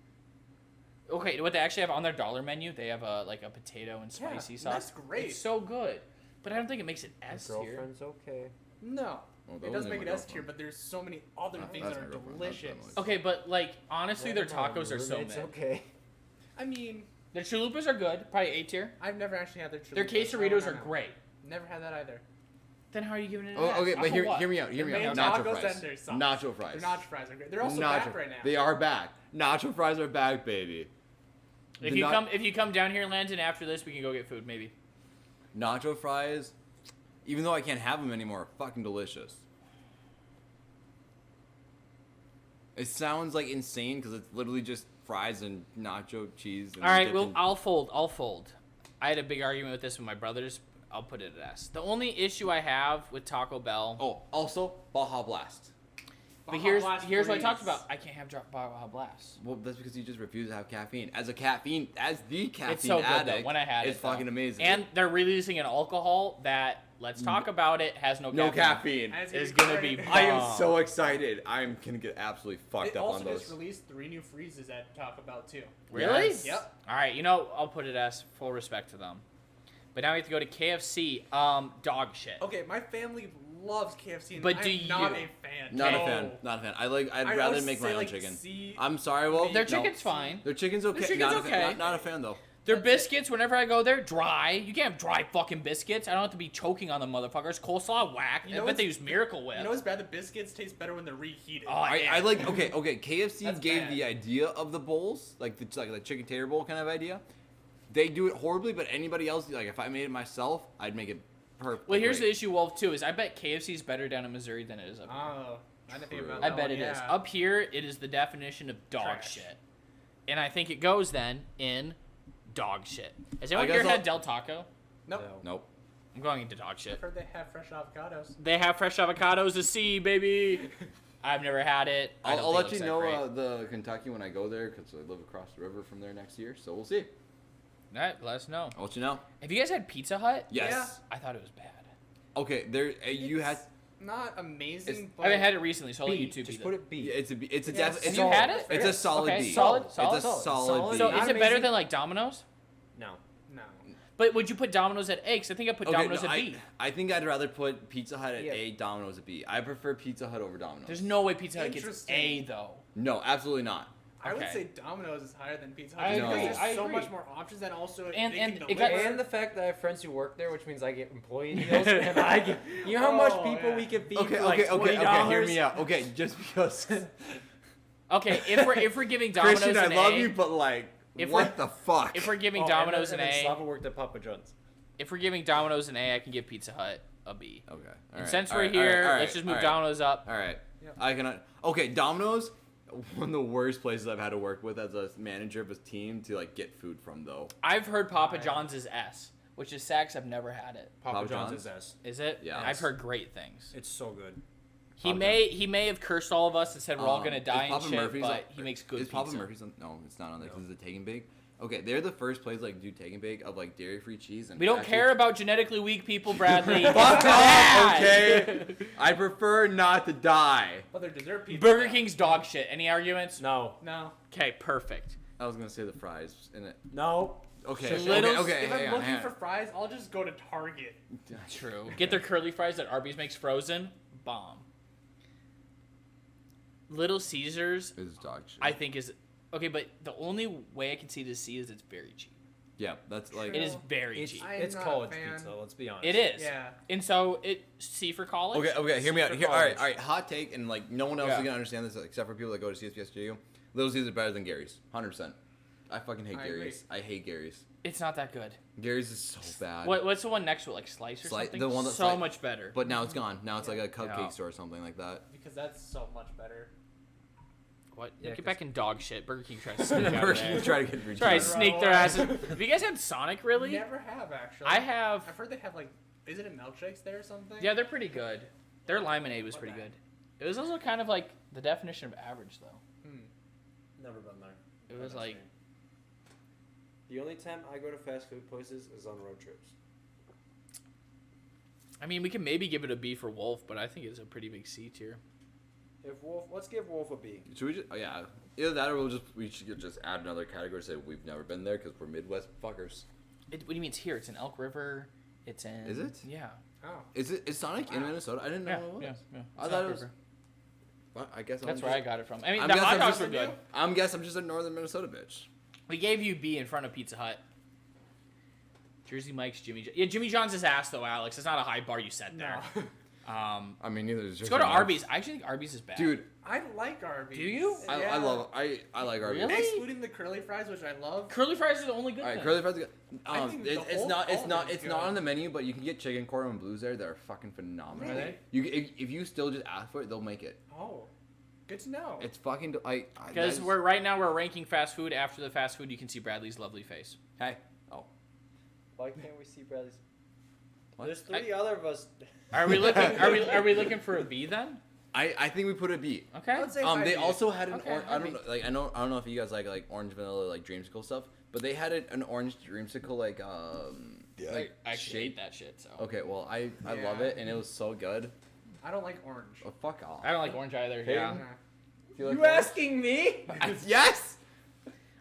Okay, what they actually have on their dollar menu, they have a potato and spicy Yeah, sauce. that's great. It's so good. But I don't think it makes it My S tier. girlfriend's okay. No. Oh, that It does wasn't make it my S tier, girlfriend. but there's so many other things that's that my are girlfriend. delicious. That's Okay, but like honestly, their Never mind, tacos are so roommate's mid. okay. I mean, Their chalupas are good, probably A tier. I've never actually had their Their chalupas. quesadillas No, are no, no. great. Never had that either. Then how are you giving it an Oh, S? okay, Off but of hear what? me out. Hear me Their out. main Nacho tacos fries. and their sauce. Nacho fries. Their nacho fries are great. They're also Nacho- back right now. They are back. Nacho fries are back, baby. If The you na- come down here, Landon, after this, we can go get food, maybe. Nacho fries, even though I can't have them anymore, are fucking delicious. It sounds like insane because it's literally just fries and nacho cheese. And All right, dipped well, in- I'll fold. I had a big argument with this with my brothers. I'll put it at S. The only issue I have with Taco Bell, Oh, also Baja Blast. but Baja here's Blast what I talked freeze. about. I can't have Baja Blast. Well, that's because you just refuse to have caffeine. As the caffeine It's so good addict, though. When I had it's it, though. fucking amazing. And they're releasing an alcohol that, let's talk about it, has no no caffeine. caffeine. And It's gonna be I am bomb. so excited. I'm gonna get absolutely fucked They up also on those. just released 3 new freezes at Taco Bell too. Really? Yes. Yep. All right, you know, I'll put it as full respect to them. But now we have to go to KFC. Dog shit. Okay, my family loves KFC, and But I'm do not you? a fan. Not a No. fan. Not a fan. I'd I rather always make say, my own like, chicken. C- I'm sorry, Wolf. Their no. chicken's fine. Their chicken's okay. chicken's not A okay. fan, not a fan though. Their biscuits, whenever I go there, dry. You can't have dry fucking biscuits. I don't have to be choking on the motherfuckers. Coleslaw, whack. You know I bet what's- they use Miracle Whip. You know what's bad? The biscuits taste better when they're reheated. Oh, I like okay. KFC That's gave bad. the idea of the bowls, like the chicken tater bowl kind of idea. They do it horribly, but anybody else, like if I made it myself, I'd make it perfect. Well, here's the issue, Wolf, too, is I bet KFC is better down in Missouri than it is up here. Oh, I didn't think True. about I that bet one, it is. yeah. Up here, it is the definition of dog Trash. shit. And I think it goes then in dog shit. Has anyone guess here had I'll- Del Taco? Nope. No. Nope. I'm going into dog I've shit. heard they have fresh avocados. They have fresh avocados to see, baby. I've never had it. I don't I'll think let it you looks know that great. the Kentucky when I go there because I live across the river from there next year. So we'll see. All right, let us know. I'll let you know. Have you guys had Pizza Hut? Yes. Yeah. I thought it was bad. Okay. There. You had. Not amazing, It's- but I haven't had it recently, so I'll let you B. two Just be put the- it B. Yeah, it's a. It's a. Yes. Def- Have it's you a- had it? It's a solid Okay, B. solid, It's solid, a solid. solid B. So Not is it better amazing. than like Domino's? No. no. But would you put Domino's at A? 'Cause I think I put Domino's no, at B. I think I'd rather put Pizza Hut at Yeah. A, Domino's at B. I prefer Pizza Hut over Domino's. There's no way Pizza Hut gets Interesting. A though. No, absolutely not. I would Okay. say Domino's is higher than Pizza I Hut. agree, Because I there's so agree. much more options, and also And- they and can it got- deliver. And the fact that I have friends who work there, which means I get employee deals, and I get. You know how much Oh, people yeah. we could feed Okay, for like okay. $20? Hear me out. Okay, just because. Okay, if we're giving Domino's Christian, I an love A, you, but like, If what the fuck? if we're giving Oh, Domino's and an then A, Slava worked at Papa John's. if we're giving Domino's an A, I can give Pizza Hut a B. Okay. All And right, since all we're right, here, all right, let's just move all right, Domino's up. All right. Yep. I cannot. Okay, Domino's. One of the worst places I've had to work with as a manager of a team to like get food from though. I've heard Papa John's is S, which is sad 'cause I've never had it. Papa, Papa John's John's? is S. Is it? Yeah. I've heard great things. It's so good. He Papa may have cursed all of us and said we're all gonna Is die and Papa shit, Murphy's but he makes good Is pizza. Papa Murphy's on? No, it's not on there because it's a take and bake. Okay, they're the first place like do take and bake of like dairy free cheese and We don't actually- care about genetically weak people, Bradley. Fuck off, Bad. okay? I prefer not to die. But their dessert pizza. Burger King's dog shit. Any arguments? No. No. Okay, perfect. I was gonna say the fries in it. No. Okay, Little's- okay. If hang I'm on, looking hang for on. fries, I'll just go to Target. True. Get their curly fries that Arby's makes frozen. Bomb. Little Caesars, It's dog shit. I think is okay, but the only way I can see this C is it's very cheap. Yeah, that's like. It is very It's, cheap. I'm it's not a college fan. pizza, let's be honest. It is. Yeah. And so it C for college. Okay, hear me out. for Here, all right, college. hot take, and like no one else Yeah. is gonna understand this except for people that go to CSPSJU. Little Caesars is better than Gary's, 100%. I fucking hate I agree. Gary's. I hate Gary's. It's not that good. Gary's is so bad. What's the one next to it? Like Slice or Slice- something? the one that's so like- much better. But now it's gone. Now it's like a cupcake Yeah. store or something like that. Because that's so much better. What? Yeah, Get 'cause- back in dog shit. Burger King tries to sneak out Burger of King there. try to get rid Try to of sneak their asses. Have you guys had Sonic really? Never have, actually. I have. I've heard they have, like, isn't it milkshakes there or something? Yeah, they're pretty good. Their lemonade was What pretty the good. It was also kind of like the definition of average though. Never been there. It was like The only time I go to fast food places is on road trips. I mean, we can maybe give it a B for Wolf, but I think it's a pretty big C tier. If Wolf, let's give Wolf a B. Should we just? Oh yeah. Either that or we should just add another category. Say we've never been there because we're Midwest fuckers. What do you mean it's here? It's in Elk River. It's in. Is it? Yeah. Oh. Is Sonic in Wow. Minnesota? I didn't know Yeah. it was. Yeah. I It's thought Elk it was. River. Well, I guess That's I'm where I just, got it from. I mean, I'm the guessing hot I'm dogs just- were good. I'm just a northern Minnesota bitch. We gave you B in front of Pizza Hut. Jersey Mike's, Jimmy John's is ass though, Alex. It's not a high bar you set there. No. I mean, neither is. Let's go to Arby's. I actually think Arby's is bad. Dude, I like Arby's. Do you? Yeah. I love. I like Arby's. Really? Excluding the curly fries, which I love. Curly fries are the only good All right, thing. curly fries. Are good. I think the It's whole not. It's all not. of it's It's not good. on the menu, but you can get chicken cordon blues there. They're fucking phenomenal. Really? You if you still just ask for it, they'll make it. Oh. Good to know. It's fucking. Because we're ranking fast food. After the fast food, you can see Bradley's lovely face. Hey. Oh. Why can't we see Bradley's? What? There's three other of us. Are we looking? Are we looking for a B then? I think we put a B. Okay. I would say They high B. also had an Okay, orange. I I'd don't know. Like I don't know if you guys like orange vanilla like dreamsicle stuff, but they had an orange dreamsicle like I actually shape. hate that shit. So Okay, well I love Yeah. it and it was so good. I don't like orange. Oh fuck off. I don't like orange either. Hey. Yeah. You, like You asking me? yes.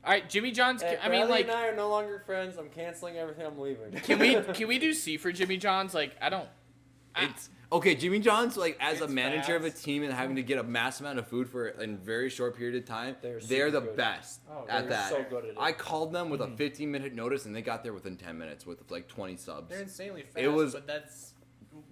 All right, Jimmy John's. Hey, I mean, Bradley like, and I are no longer friends. I'm canceling everything. I'm leaving. can we do C for Jimmy John's? Like, I don't. It's okay. Jimmy John's, like, as a It's manager of a fast. team and having to get a mass amount of food for a very short period of time, They're they're the super good. best Oh, at they're that. so good at it. I called them with a 15-minute notice, and they got there within 10 minutes with like 20 subs. They're insanely fast, It was- but that's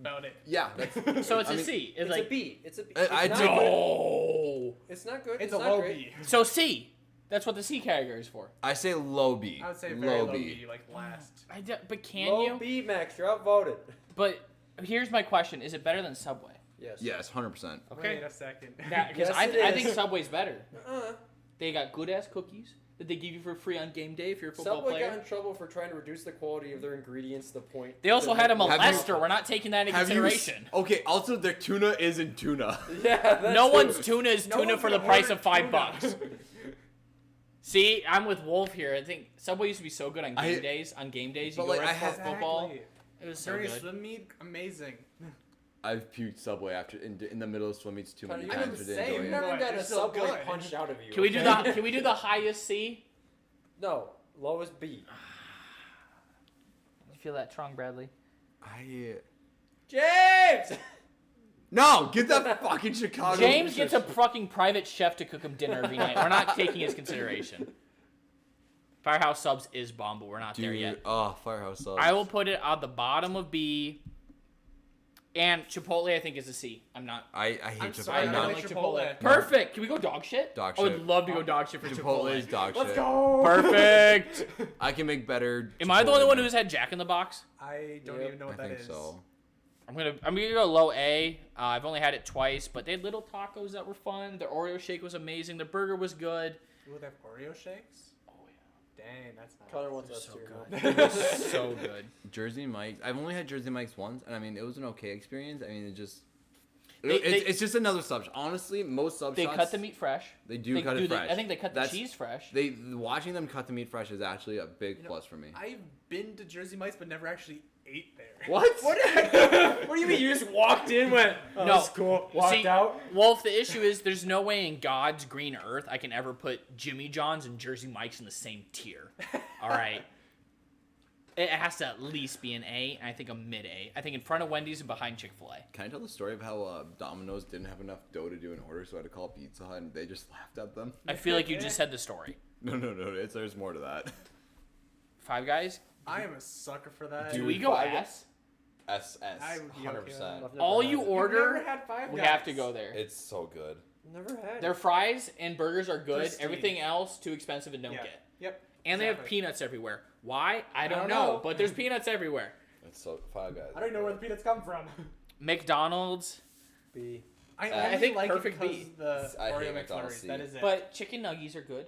about it. Yeah, that's. So it's I a mean, C. It's It's like a B. It's a B. I It's do- not good. no. It's not good. It's a not low great. B. So C. That's what the C category is for. I say low B. I would say very low B, like last. But can Low you? B, Max. You're outvoted. But here's my question: is it better than Subway? Yes. Yes, 100%. Okay. Wait a second. Because Yes, I it think is. Subway's better. Uh, They got good ass cookies that they give you for free on game day if you're a football Subway player. got in trouble for trying to reduce the quality of their ingredients to the point. They also that had a they- Have you- molester. We're not taking that into Have you? consideration. Okay. Also, their tuna isn't tuna. Yeah. That's No true. one's tuna is No tuna one's for the gonna price order of $5. tuna. See, I'm with Wolf here. I think Subway used to be so good on game I- days. On game days, you But, go like, right I for have- football. Exactly. It was so During good. swim meet, amazing. I've puked Subway after in the middle of swim meets too many Kinda times the for the same. You've enjoy it. never But gotten a it's still Subway good. punched out of you. Can we do okay? the Can we do the highest C? No. Lowest B. You feel that strong, Bradley? James. No, get that fucking Chicago. James gets a fucking private chef to cook him dinner every night. We're not taking his consideration. Firehouse Subs is bomb, but we're not there Dude, yet. oh, Firehouse Subs. I will put it at the bottom of B. And Chipotle, I think, is a C. I'm not. I hate I'm Chipotle. sorry, I not don't like like Chipotle. Chipotle. Perfect. Can we go dog shit? Dog I would shit. love to go dog shit for Chipotle is Chipotle. dog Let's shit. go. Perfect. I can make better. Am I the Chipotle only one than- who's had Jack in the Box? I don't Yep. even know what I that think is. so. I'm gonna go low A. I've only had it twice, but they had little tacos that were fun. Their Oreo shake was amazing. Their burger was good. Ooh, they have Oreo shakes? Oh yeah, Dang, that's nice. Connor wants they're us so to. good. So good. Jersey Mike's. I've only had Jersey Mike's once, and I mean it was an okay experience. I mean They- it's just another sub. Honestly, most sub They shops, cut the meat fresh. They do cut it fresh. I think they cut the That's- cheese fresh. Watching them cut the meat fresh is actually a big You know, plus for me. I've been to Jersey Mike's, but never actually ate there. What? What do you mean? You just walked in, went, oh, No. that's cool, walked See, out? Wolf, the issue is there's no way in God's green earth I can ever put Jimmy John's and Jersey Mike's in the same tier. All right. It has to at least be an A, and I think a mid A. I think in front of Wendy's and behind Chick-fil-A. Can I tell the story of how Domino's didn't have enough dough to do an order, so I had to call Pizza Hut, and they just laughed at them? I feel like you just said the story. No, there's more to that. Five Guys? I am a sucker for that. Do Dude, we go Five- S? SS, I would be okay with 100%. that. I've never All had you it. order, Never had Five we Guys. have to go there. It's so good. Never had Their it. fries and burgers are good. Pristine. Everything else, too expensive and don't Yeah. get. Yep. And they have Exactly. peanuts everywhere. Why? I don't don't know, know. but there's peanuts everywhere. It's so Five Guys. I don't even know where the peanuts come from. McDonald's, B. I I only think like perfect it because B. the I hate Oreo McDonald's McFlurries. C. That is it. but chicken nuggets are good.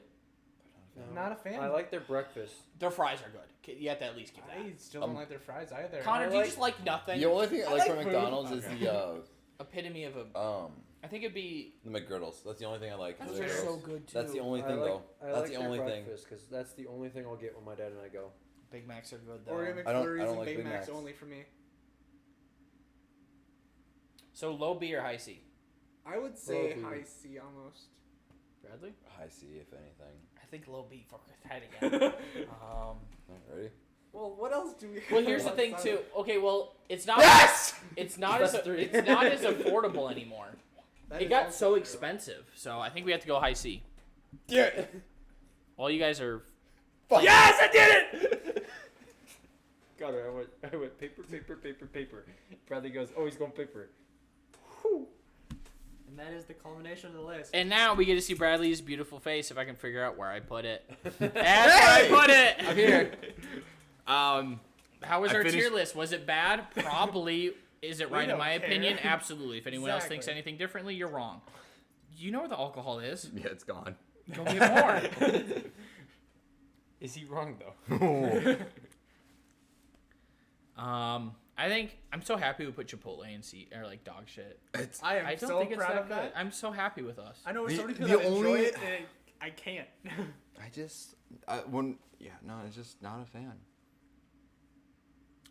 No. Not a fan. I like their breakfast. Their fries are good. You have to at least give that. I still don't like their fries either. Connor, I do you like- just like nothing? The only thing I I like like from food. McDonald's is Okay. Epitome of a. the I think it'd be. the McGriddles. That's the only thing I like. Those the are McGriddles. so good too. That's the only I thing like, though. I That's like the their only thing. breakfast because that's the only thing I'll get when my dad and I go. Big Macs are good though. Oreo I don't McFlurries and like Big Big Macs Macs. only for me. So low B or high C? I would say Low B. high C almost. Bradley? High C, if anything. I think low B. Fuck with that again. Ready? Well, what else do we? Well, here's the thing too. Okay, well, it's not. Yes! It's not as That's three. it's not as affordable anymore. That It is got also so true. expensive, so I think we have to go high C. Yeah. Well, you guys are. Yes, I did it! Got her. I went paper. Bradley goes, oh, he's going paper. And that is the culmination of the list. And now we get to see Bradley's beautiful face. If I can figure out where I put it. That's where I put it. I'm here. How was I our finished- tier list? Was it bad? Probably. Is it We right in don't my care. opinion? Absolutely. If anyone else thinks Exactly. anything differently, you're wrong. You know where the alcohol is. Yeah, it's gone. Go get more. Is he wrong, though? I think I'm so happy we put Chipotle in C or like dog shit. It's I am I don't so think it's proud that of good. that. I'm so happy with us. I know The- so many people the that enjoy only- it, and I can't. it's just not a fan.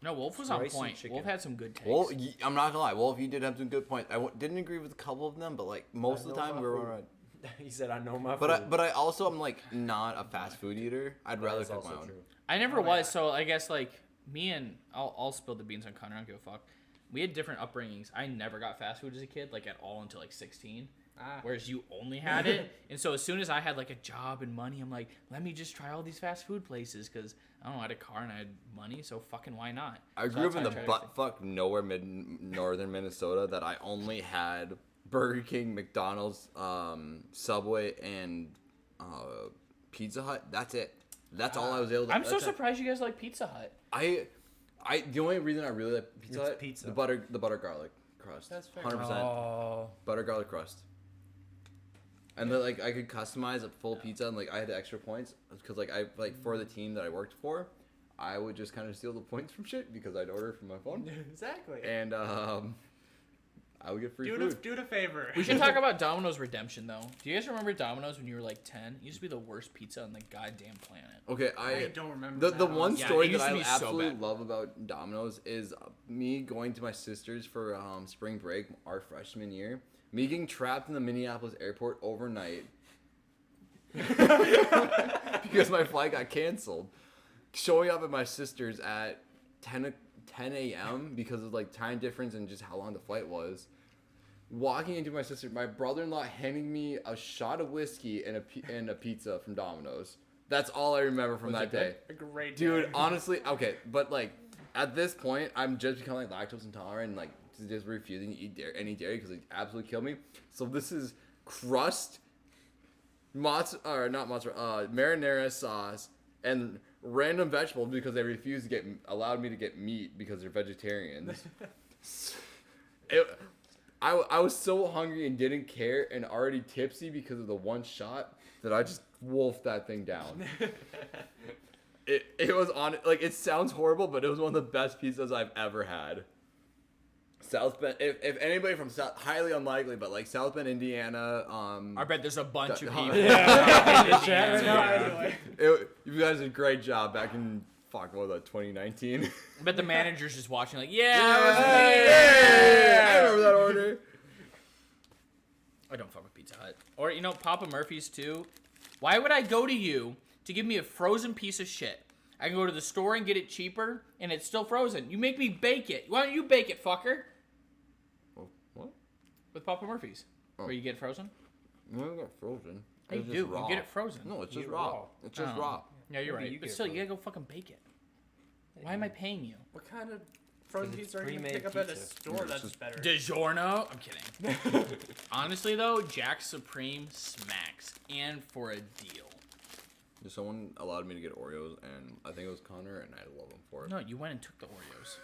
No, Wolf was Rice on and point. chicken. Wolf had some good takes. Well, I'm not gonna lie. Wolf, you did have some good points. Didn't agree with a couple of them, but like most of the know time about we were food. alright. He said, "I know my But food." I also am like not a fast food eater. I'd That rather is cook my also own. true. I never Oh my was, God. so I guess like me and I'll spill the beans on Connor. I don't give a fuck. We had different upbringings. I never got fast food as a kid, like at all until like 16. Whereas you only had it, and so as soon as I had like a job and money, I'm like, let me just try all these fast food places because I don't know, I had a car and I had money, so fucking why not? I So grew that's up in how the I tried butt fuck nowhere northern Minnesota that I only had Burger King, McDonald's, Subway, and Pizza Hut. That's it. That's all I was able to. I'm so that's it. surprised you guys like Pizza Hut. The only reason I really like Pizza It's Hut, pizza. the butter garlic crust. That's fair. 100%. Oh, Butter garlic crust. And then like I could customize a full pizza, and like I had extra points because like I like for the team that I worked for, I would just kind of steal the points from shit because I'd order from my phone, Exactly. and I would get free food. Do it a favor. we should talk about Domino's redemption though. Do you guys remember Domino's when you were like 10? It used to be the worst pizza on the goddamn planet. Okay, I don't remember the that one Yeah, story it used that to I be so absolutely bad. love about Domino's is me going to my sister's for spring break our freshman year. Me getting trapped in the Minneapolis airport overnight because my flight got canceled. Showing up at my sister's at 10 a.m. because of like time difference and just how long the flight was. Walking into my sister, my brother-in-law handing me a shot of whiskey and a pizza from Domino's. That's all I remember from that day. A great Dude, day. honestly, okay, but like at this point, I'm just becoming lactose intolerant and like just refusing to eat any dairy because it absolutely killed me. So this is crust, marinara sauce, and random vegetables because they refuse to allowed me to get meat because they're vegetarians. I was so hungry and didn't care and already tipsy because of the one shot that I just wolfed that thing down. It was on like it sounds horrible, but it was one of the best pizzas I've ever had. South Bend, if anybody from South, highly unlikely, but like South Bend, Indiana, I bet there's a bunch of Yeah. people. Yeah. You guys did a great job back in what was that 2019? I bet the manager's just watching like, Yeah, yeah. I remember that order. I don't fuck with Pizza Hut. Or, you know, Papa Murphy's too. Why would I go to you to give me a frozen piece of shit? I can go to the store and get it cheaper, and it's still frozen. You make me bake it. Why don't you bake it, fucker? What? With Papa Murphy's. Oh. Where you get it frozen? No, it got frozen. Hey, It's you just do. raw. You get it frozen. No, it's just You raw. raw. It's just Oh. raw. Yeah, you're Maybe right. you But get still, you frozen. gotta go fucking bake it. Why am I paying you? What kind of frozen 'Cause it's pizza are you gonna pre-made pick up at a pizza. store Yeah, it's that's just- better? DiGiorno? I'm kidding. Honestly, though, Jack's Supreme smacks. And for a deal. Someone allowed me to get Oreos, and I think it was Connor, and I love him for it. No, you went and took the Oreos.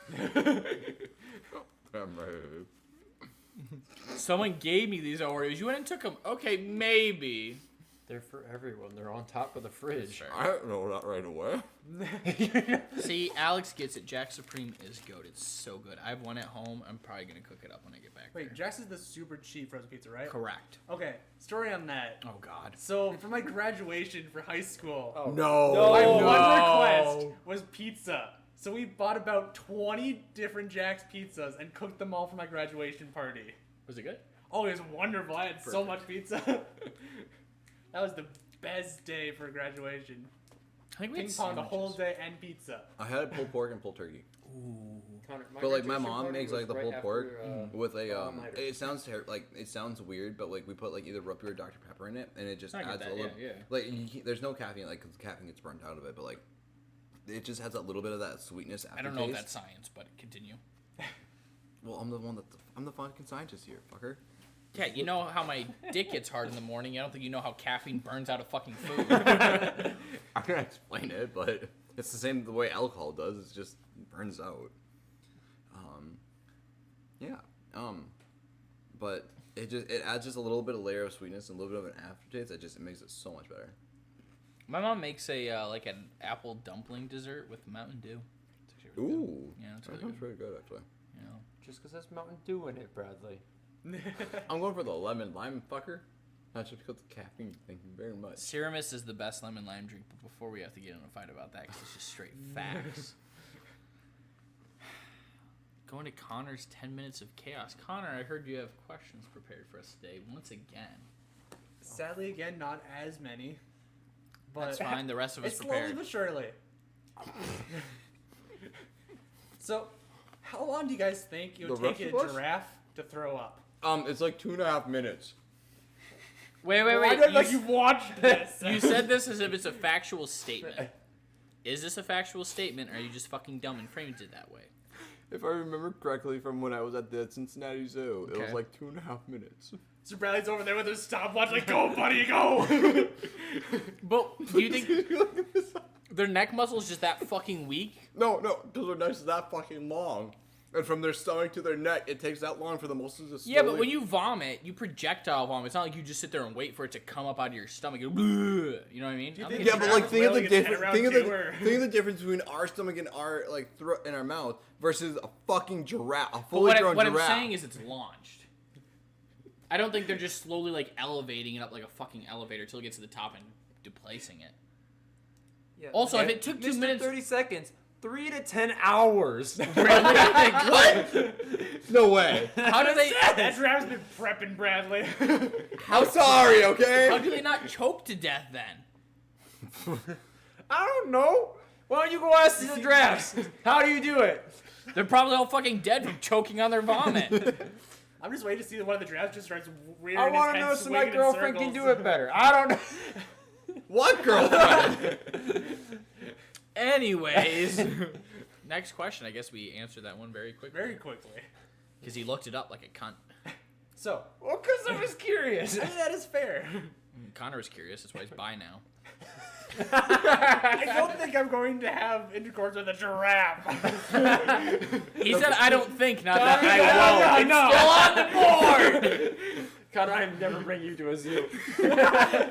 Someone gave me these Oreos. You went and took them. Okay, maybe. They're for everyone. They're on top of the fridge. I don't know that right away. See, Alex gets it. Jack Supreme is goat. It's so good. I have one at home. I'm probably gonna cook it up when I get back Wait, there. Jack's is the super cheap frozen pizza, right? Correct. Okay, story on that. Oh God. So for my graduation for high school, No. my No. one request was pizza. So we bought about 20 different Jack's pizzas and cooked them all for my graduation party. Was it good? Oh, it was wonderful. I had so much pizza. That was the best day for graduation. I think we Ping had pong the whole sandwiches. day and pizza. I had pulled pork and pulled turkey. Ooh. Connor, But like my graduation mom party makes was like the right pulled after, pork with a all-nighter. it sounds it sounds weird, but like we put like either root beer or Dr Pepper in it, and it just I get adds that, a little. yeah. Like there's no caffeine, like 'cause caffeine gets burnt out of it, but like it just has a little bit of that sweetness aftertaste. I don't know if that's science, but continue. Well, I'm the fucking scientist here, fucker. Yeah, you know how my dick gets hard in the morning. I don't think you know how caffeine burns out a fucking food. I can explain it, but it's the same the way alcohol does. It just burns out. But it adds just a little bit of layer of sweetness and a little bit of an aftertaste. It makes it so much better. My mom makes a like an apple dumpling dessert with Mountain Dew. It's actually really good. Ooh, Yeah, it's that really sounds good. pretty good actually. You know. Just because that's Mountain Dew in it, Bradley. I'm going for the lemon lime fucker. Not just because of the caffeine. Thank you very much. Ceramus is the best lemon lime drink, but before we have to get in a fight about that, because it's just straight facts. Going to Connor's 10 minutes of chaos. Connor, I heard you have questions prepared for us today once again. Sadly, again, not as many. But That's fine. The rest of us it's slowly prepared. but surely. So, how long do you guys think it would The take a rest of us? giraffe to throw up? It's like 2.5 minutes. Wait. I don't like you watched this. You said this as if it's a factual statement. Is this a factual statement, or are you just fucking dumb and framed it that way? If I remember correctly from when I was at the Cincinnati Zoo, it was Okay. like 2.5 minutes. So Bradley's over there with his stopwatch, like, go, buddy, go. But do you think their neck muscle is just that fucking weak? No, because their necks is that fucking long. And from their stomach to their neck, it takes that long for the muscles to slowly... Yeah, but when you vomit, you projectile vomit. It's not like you just sit there and wait for it to come up out of your stomach. You know what I mean? you I think don't Yeah, think but it's- like think of the Wailing its head difference. around Think of the too, or- think of the difference between our stomach and our like throat and our mouth versus a fucking giraffe, a But fully what grown I'm giraffe. saying is it's launched. I don't think they're just slowly like elevating it up like a fucking elevator till it gets to the top and deplacing it. Yeah. Also, if it took 2 Mr. minutes- 30 seconds, 3 to 10 hours. What? No way. How do they? That giraffe's been prepping Bradley. I'm sorry, How okay? do they not choke to death then? I don't know. Why don't you go ask the giraffes? How do you do it? They're probably all fucking dead from choking on their vomit. I'm just waiting to see one of the giraffes just starts rearing I his want to head, know so my swinging in girlfriend can circles. do it better. I don't know. What girlfriend? Anyways, next question. I guess we answered that one very quickly. Very quickly. Because he looked it up like a cunt. So, Well, because I was curious. I mean, that is fair. Connor was curious. That's why he's bi now. I don't think I'm going to have intercourse with a giraffe. He said, "I don't think," not that I won't. It's still on the board. Connor, I'm never bring you to a zoo.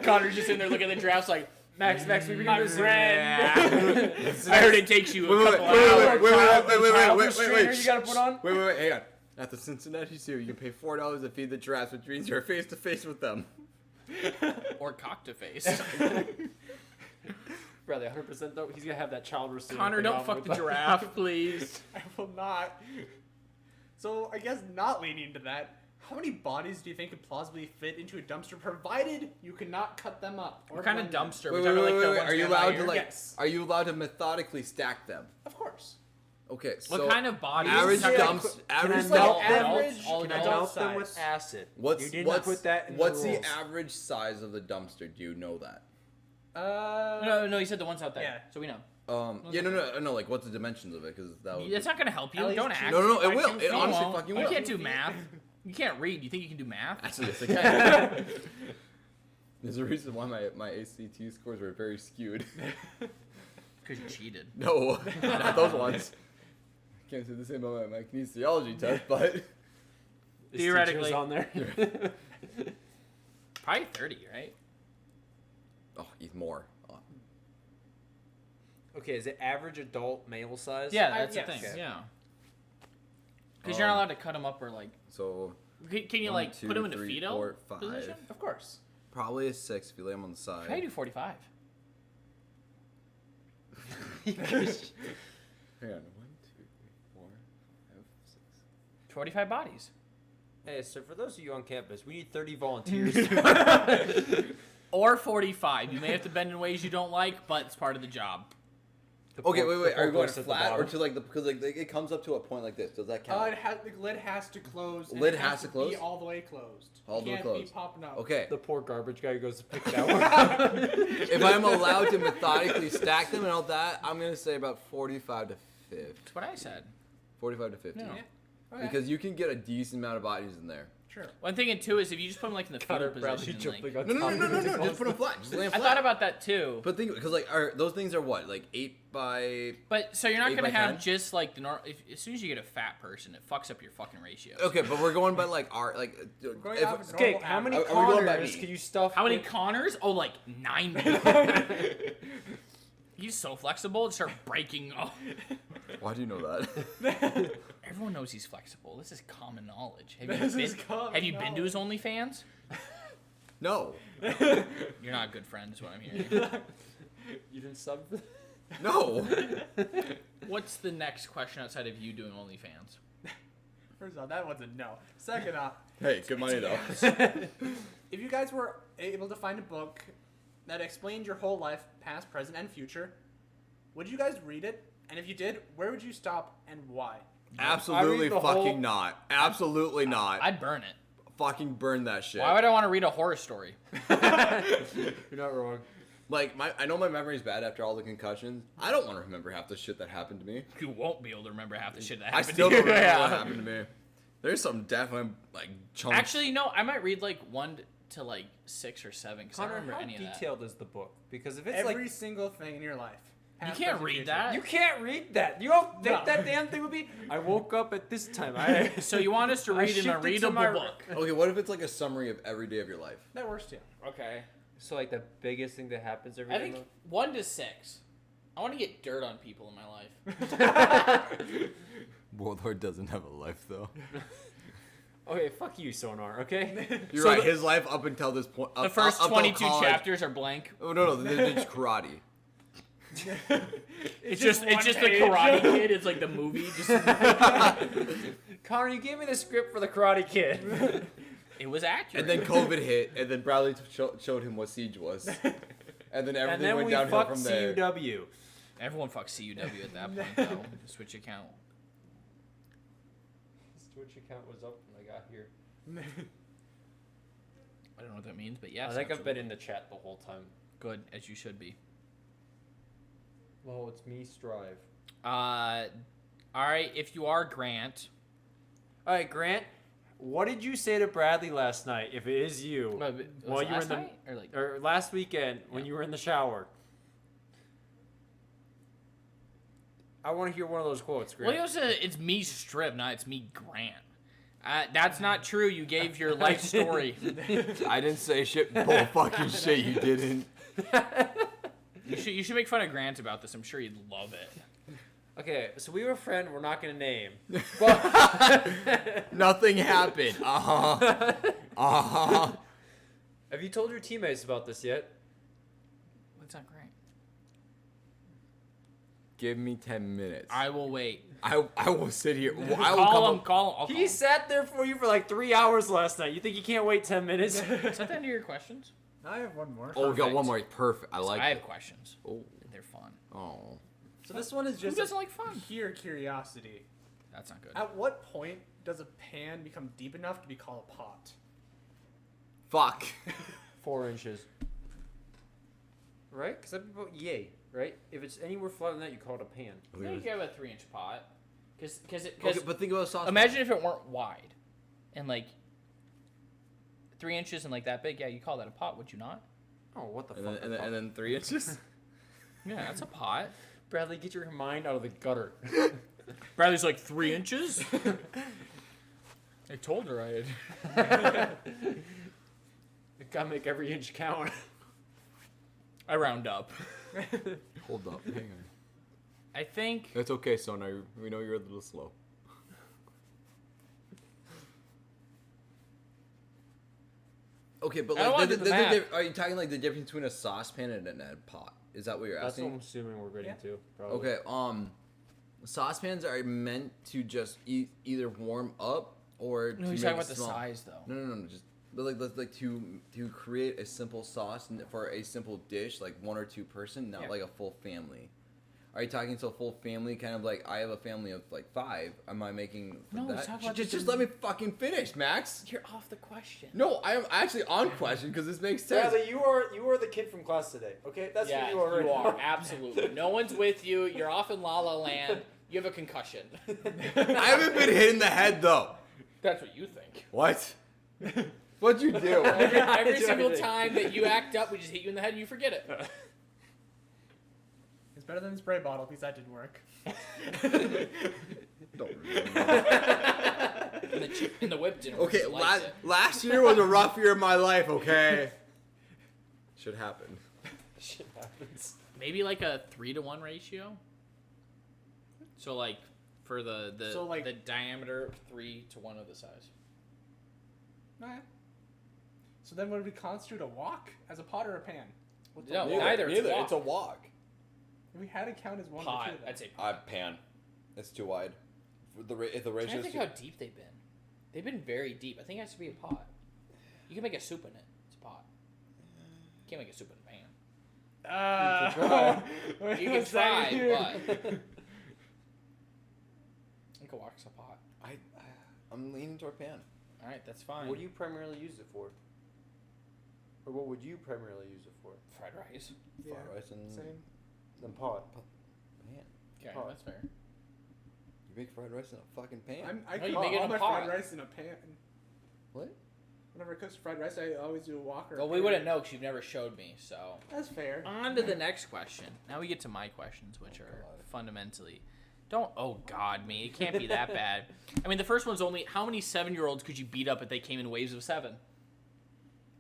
Connor's just in there looking at the giraffes like, Max, we bring My you to a zoo. friend. I heard it takes you a couple hours. Wait. You gotta put on? Wait, hang on. At the Cincinnati Zoo, you can pay $4 to feed the giraffes, which means you're face to face with them. Or cock to face. Bradley, 100% though, he's gonna have that child restraint. Connor, thing don't on fuck with the giraffe, please. I will not. So, I guess not leaning into that, how many bodies do you think could plausibly fit into a dumpster, provided you cannot cut them up? Or What kind of blend them? dumpster? Wait, We're talking like the ones Are we you have out allowed to here? like? Yes. Are you allowed to methodically stack them? Of course. Okay, so What kind of bodies? average We're talking dumps? like Average like dump. average- all Can I I adult dump them with size? acid? What's You did what's not put that in what's the the rules. average size of the dumpster? Do you know that? No, he said the ones out there. Yeah. So we know. Yeah, no. Like, what's the dimensions of it? Because that would. That's not gonna help you. At least Don't two- ask. No, it Like will. 2 It feet. honestly won't. fucking You will. can't do math. You can't read. You think you can do math? Actually, yes, I can. There's a reason why my ACT scores were very skewed. Because you cheated. No, not those ones. I can't say the same about my kinesiology test, but His Theoretically. teacher's on there. Probably 30, right? oh, he's more. Okay, is it average adult male size? Yeah, that's yes. the thing. Okay. Yeah. Because you're not allowed to cut them up or like. So Can you one, like two, put them in the three, fetal 4, 5. position? Of course. Probably a 6 if you lay him on the side. Try to do 45. Hang on, 1, 2, 3, 4, 5, 6. 45 bodies. Hey, so for those of you on campus, we need 30 volunteers. Or 45. You may have to bend in ways you don't like, but it's part of the job. Okay, wait. Are you going at the flat or bottom. to like the because like it comes up to a point like this? Does that count? The lid has to close. and Lid it has to close? Be all the way closed. All the way Can't closed. be popping up. Okay. The poor garbage guy who goes to pick it out. If I'm allowed to methodically stack them and all that, I'm gonna say about 45 to 50. That's what I said. 45 to 50. Yeah. Okay. Because you can get a decent amount of bodies in there. Sure. One thing too is if you just put them like in the fetal Connor Bradley position. Like, jumping on No. top of Just put them flat. Just lay them I flat. thought about that too. But think because like those things are what like 8 by. But so you're not 8 gonna by have 10? just like the normal. As soon as you get a fat person, it fucks up your fucking ratios. Okay, but we're going by like our like. Going if- off Okay, normal how many Are we going by Connors me? can you stuff? How many in- Connors? Oh, like 90. He's so flexible. It start breaking. Oh. Why do you know that? Everyone knows he's flexible. This is common knowledge. This is common have you been to his OnlyFans? No. You're not a good friend, is what I'm hearing. You didn't sub for No. What's the next question outside of you doing OnlyFans? First off, that one's a no. Second off, Hey, good money though. If you guys were able to find a book that explained your whole life, past, present, and future, would you guys read it? And if you did, where would you stop and why? Absolutely the fucking whole- not. Absolutely not. I'd burn it. Fucking burn that shit. Why would I want to read a horror story? You're not wrong. Like, I know my memory's bad after all the concussions. I don't want to remember half the shit that happened to me. You won't be able to remember half the shit that I happened still to don't you. remember what Yeah. happened to me. There's some definite, like, chunks. Actually, no. I might read like 1 to like 6 or 7 because I don't Connor, remember how any of that. detailed is the book? Because if it's Every like single thing in your life. You past, can't present, read future. that. you can't read that. You don't think No. that damn thing would be? I woke up at this time. I So you want us to I read an shifted to readable my- book? Okay, what if it's like a summary of every day of your life? That works too. Okay. So like the biggest thing that happens every I day. think 1 to 6. I want to get dirt on people in my life. Warlord doesn't have a life, though. Okay, fuck you, Sonar. Okay. You're So right, the- his life up until this point. The first up till 22 college- chapters are blank. Oh, no, they're just karate. It's just one the page. Karate Kid. It's like the movie. Just Connor, you gave me the script for the Karate Kid. it was accurate. And then COVID hit, and then Bradley showed him what Siege was. And then everything and then went we downhill fucked from there. CUW. Everyone fucks CUW at that point, though. Switch account. Twitch account was up when I got here. I don't know what that means, but yes. I think I've been absolutely. in the chat the whole time. Good, as you should be. Well, it's me, Strive. All right. If you are Grant, All right, Grant. What did you say to Bradley last night? If it is you, was Well, it you were last in the- night or like or last weekend when Yeah. you were in the shower. I want to hear one of those quotes, Well, Grant. you said it's me Strip, not it's me Grant. That's not true. You gave your life story. I didn't say shit. Bull fucking shit, you didn't. You should make fun of Grant about this. I'm sure he'd love it. Okay, so we have a friend we're not gonna name. Nothing happened. Uh-huh. Uh-huh. Have you told your teammates about this yet? That's not Grant. Give me 10 minutes. I will wait. I will sit here. I will come Call him. up. Call him. I'll call He him. sat there for you for like 3 hours last night. You think you can't wait 10 minutes? Is that the end of your questions? I have one more. Oh, we got Perfect. one more. Perfect. I like I have it. questions. Oh. They're fun. Oh. So this one is Who just doesn't like fun? pure curiosity. That's not good. At what point does a pan become deep enough to be called a pot? Fuck. 4 inches. Right? Because that'd be about yay, right? If it's anywhere flatter than that, you call it a pan. I think you could have a 3-inch pot. Because Okay, but think about sauce. imagine if it weren't wide and like 3 inches and like that big. Yeah, you call that a pot, would you not? Oh, what the And fuck? then, and then 3 inches. Yeah, that's a pot. Bradley, get your mind out of the gutter. Bradley's like 3 inches. I told her I had. You gotta make every inch count. I round up. Hold up. Hang on. I think. It's okay, Sonar. We know you're a little slow. Okay, but I don't like, wanna do the math. are you talking like the difference between a saucepan and a pot? Is that what you're That's what asking? I'm assuming we're getting Yeah. to. Probably. Okay, saucepans are meant to just either warm up or No, to he's make talking about the small. size though. No, just but like to create a simple sauce for a simple dish, like 1 or 2 person, not Yeah. like a full family. Are you talking to a full family? Kind of like I have a family of like 5. Am I making No, that? he's talking about Just the- let me fucking finish, Max. You're off the question. No, I am actually on question because this makes sense. Bradley, you are the kid from class today. Okay, that's Yeah, who you are. Right now. absolutely. No one's with you. You're off in La La Land. You have a concussion. I haven't been hit in the head though. That's what you think. What? What'd you do? Every do single anything. time that you act up, we just hit you in the head and you forget it. It's better than the spray bottle because that didn't work. Don't remember. And the whip didn't work. Okay, You liked it. last year was a rough year of my life. Okay. Should happen. Shit happens. Maybe like a 3-to-1 ratio. So like for the So, like- the diameter 3 to 1 of the size. Alright. So then would we constitute a wok as a pot or a pan? No, neither. It's It's a walk. walk. We had to count as one or Pot. two. Then. I'd say pot. Pan. It's too wide. If the I'm trying ratio to is think too... how deep they've been. They've been very deep. I think it has to be a pot. You can make a soup in it. It's a pot. You can't make a soup in a pan. You can try, but you can wax a pot. I'm leaning toward pan. All right, that's fine. What do you primarily use it for? Or what would you primarily use it for? Fried rice. Yeah. Fried rice and Same. Then pot. pan. Okay, Pot. that's fair. You make fried rice in a fucking pan. I No, you cook make it in all a my pot. fried rice in a pan. What? Whenever I cook fried rice, I always do a wok or a Well, we pan. wouldn't know because you've never showed me. So That's fair. on to the next question. Now we get to my questions, which are God. fundamentally. Don't. Oh God, me. It can't be that bad. I mean, the first one's only how many 7-year-olds could you beat up if they came in waves of 7?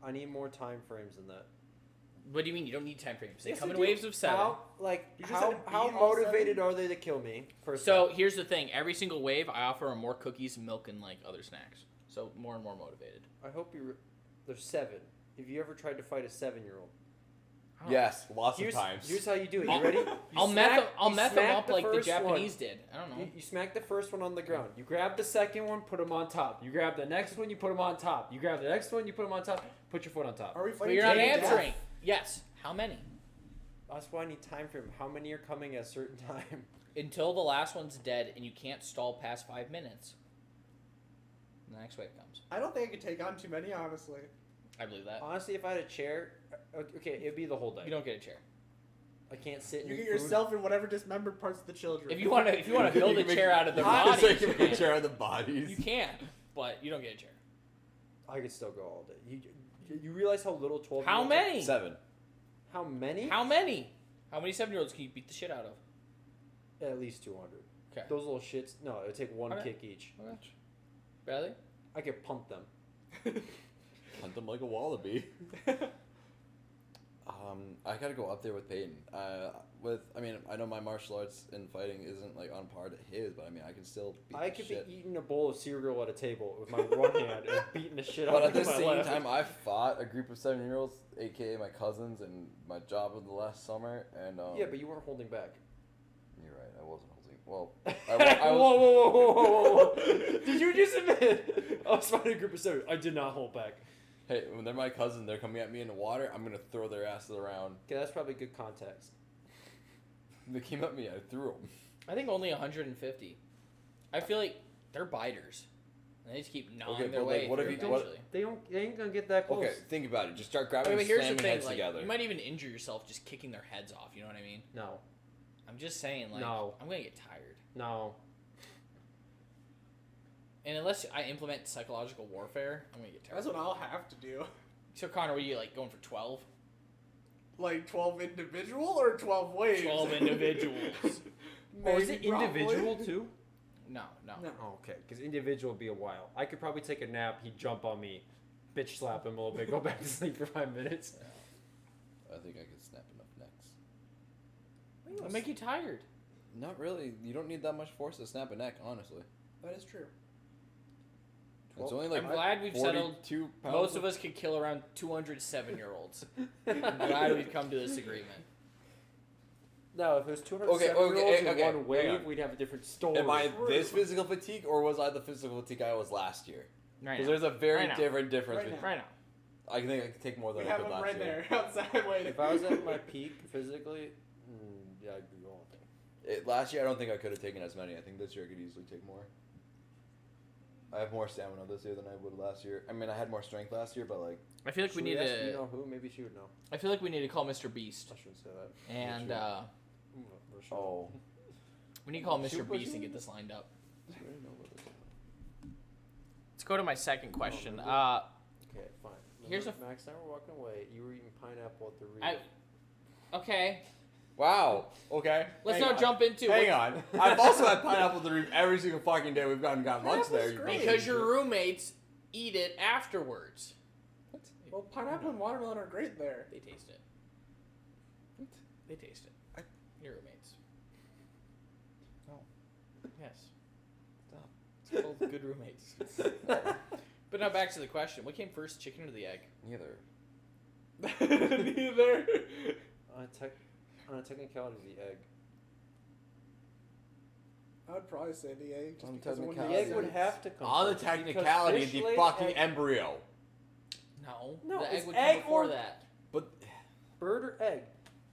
I need more time frames than that. What do you mean? You don't need time frames. They Yes, come I in do. waves of 7. How You just said how beat all motivated 7? are they to kill me? First So off? here's the thing: every single wave, I offer them more cookies, milk, and like other snacks. So more and more motivated. I hope you. There's 7. Have you ever tried to fight a 7-year-old? Yes, lots Here's of times. here's how you do it. I'll- You ready? I'll You meth smack them up the like the first Japanese one. did. I don't know. You smack the first one on the ground. You grab the second one, put them on top. You grab the next one, you put them on top. You grab the next one, you put them on top. Put your foot on top. Are we But fighting you're not to the death? answering. Yes. How many? That's why I need time frame. How many are coming at a certain time? Until the last one's dead, and you can't stall past 5 minutes. The next wave comes. I don't think I could take on too many, honestly. I believe that. Honestly, if I had a chair, okay, it'd be the whole day. You don't get a chair. I can't sit and You eat get food. yourself in whatever dismembered parts of the children. If you want to build a chair out of their Just bodies, so you you can make a can. chair out of the bodies. You can, but you don't get a chair. I could still go all day. You realize how little 12 How many? 7. How many? How many? How many 7-year-olds can you beat the shit out of? At least 200. Okay. Those little shits. No, it would take one Okay. kick each. Bradley? I could pump them. Hunt them like a wallaby. I gotta go up there with Peyton. I know my martial arts and fighting isn't like on par to his, but I mean I can still beat I the could shit. be eating a bowl of cereal at a table with my one hand and beating the shit out But of at the my same left. time, I fought a group of 7-year-olds, aka my cousins, and my job of the last summer. And Yeah, but you weren't holding back. you're right, I wasn't holding. Well, Whoa. Did you just admit? I was fighting a group of 7. I did not hold back. Hey, when they're my cousin, they're coming at me in the water. I'm gonna throw their asses around. Okay, that's probably good context. They came at me, I threw them. I think only 150. I feel like they're biters. And they just keep gnawing Okay, their but, way like, what through if you- what- eventually. They ain't gonna get that close. Okay, think about it. Just start grabbing Wait, but and here's the slamming thing, heads like, together. you might even injure yourself just kicking their heads off, you know what I mean? No. I'm just saying, like, No. I'm gonna get tired. No. And unless I implement psychological warfare, I'm gonna get tired. That's what I'll have to do. So, Connor, were you, like, going for 12? Like 12 individual or 12 waves? 12 individuals. Oh, is Maybe, it individual probably. too? No. No. Oh, okay. Because individual would be a while. I could probably take a nap. He'd jump on me, bitch slap him a little bit, go back to sleep for 5 minutes. I think I could snap enough necks. It'll make you tired. Not really. You don't need that much force to snap a neck, honestly. That is true. It's only like I'm glad we've settled 42 pounds. most of us could kill around 207-year-olds. I'm glad we've come to this agreement. No, if it was 207 Okay, year olds in okay, one hang wave, on. we'd have a different story. Am I this physical fatigue, or was I the physical fatigue I was last year? Right Because now. there's a very Right now. different difference. Right between, Right now. I think I could take more than We I have could them last right year. there outside waiting. If I was at my peak physically, yeah, I'd be going. Last year, I don't think I could have taken as many. I think this year I could easily take more. I have more stamina this year than I would last year. I mean, I had more strength last year, but like, I feel like we need ask, to. You know who? Maybe she would know. I feel like we need to call Mr. Beast, I shouldn't say that. and Sure. Sure. oh, we need to call Mr. Super Beast and Junior? get this lined up. I already know what it is. Let's go to my second question. really? Okay, fine. Here's Remember, Max and I were walking away. You were eating pineapple at the Reed. Okay, Wow. Okay. let's Hang not on. jump into Hang it. on. I've also had pineapple the roof every single fucking day we've gotten lunch Pineapple's there. great. Because your roommates eat it afterwards. Well, pineapple and watermelon are great there. They taste it. They taste it. Your roommates. No. Yes. Stop. It's called good roommates. But now back to the question. What came first, chicken or the egg? Neither. Neither. On a technicality, the egg. I would probably say the egg. Just On because it wouldn't technicality. The make egg would sense. have to come On the first, technicality, because the fish laid fucking egg- embryo. No, the it's egg would egg come before or- that. But Bird or egg?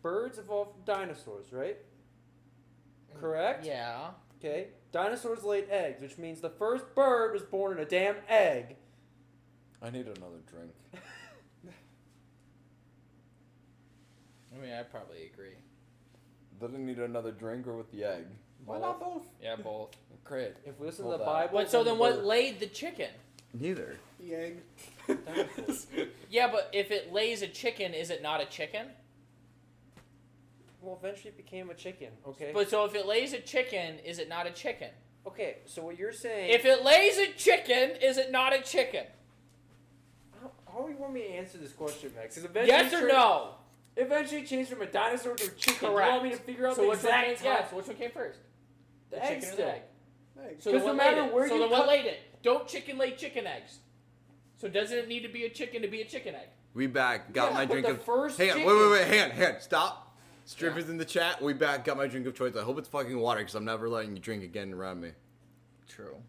Birds evolved from dinosaurs, right? Correct? Yeah. Okay. Dinosaurs laid eggs, which means the first bird was born in a damn egg. I need another drink. I mean, I probably agree. Does it need another drink or with the egg? Why not both? Yeah, both. Great. If we listen Hold to the that. Bible. But so then the what bird. laid the chicken? neither. The egg. Dinosaurs. Yeah, but if it lays a chicken, is it not a chicken? Well, eventually it became a chicken. Okay. But so if it lays a chicken, is it not a chicken? Okay. So what you're saying? If it lays a chicken, is it not a chicken? How do you want me to answer this question, Max? 'Cause eventually Yes or no? Eventually it changed from a dinosaur to a chicken. Correct. You want me to figure out So the which one came? exact Yeah. time? So which one came first? The chicken egg or still. the egg? Egg. So 'Cause then no what matter laid it? where So you then what cut- laid it? Don't chicken lay chicken eggs. So doesn't it need to be a chicken to be a chicken egg? We back. Got Yeah, my but drink the of. first Hang on. chicken- Wait. Hang on. Stop. Strippers in the chat. We back. Got my drink of choice. I hope it's fucking water because I'm never letting you drink again around me. True.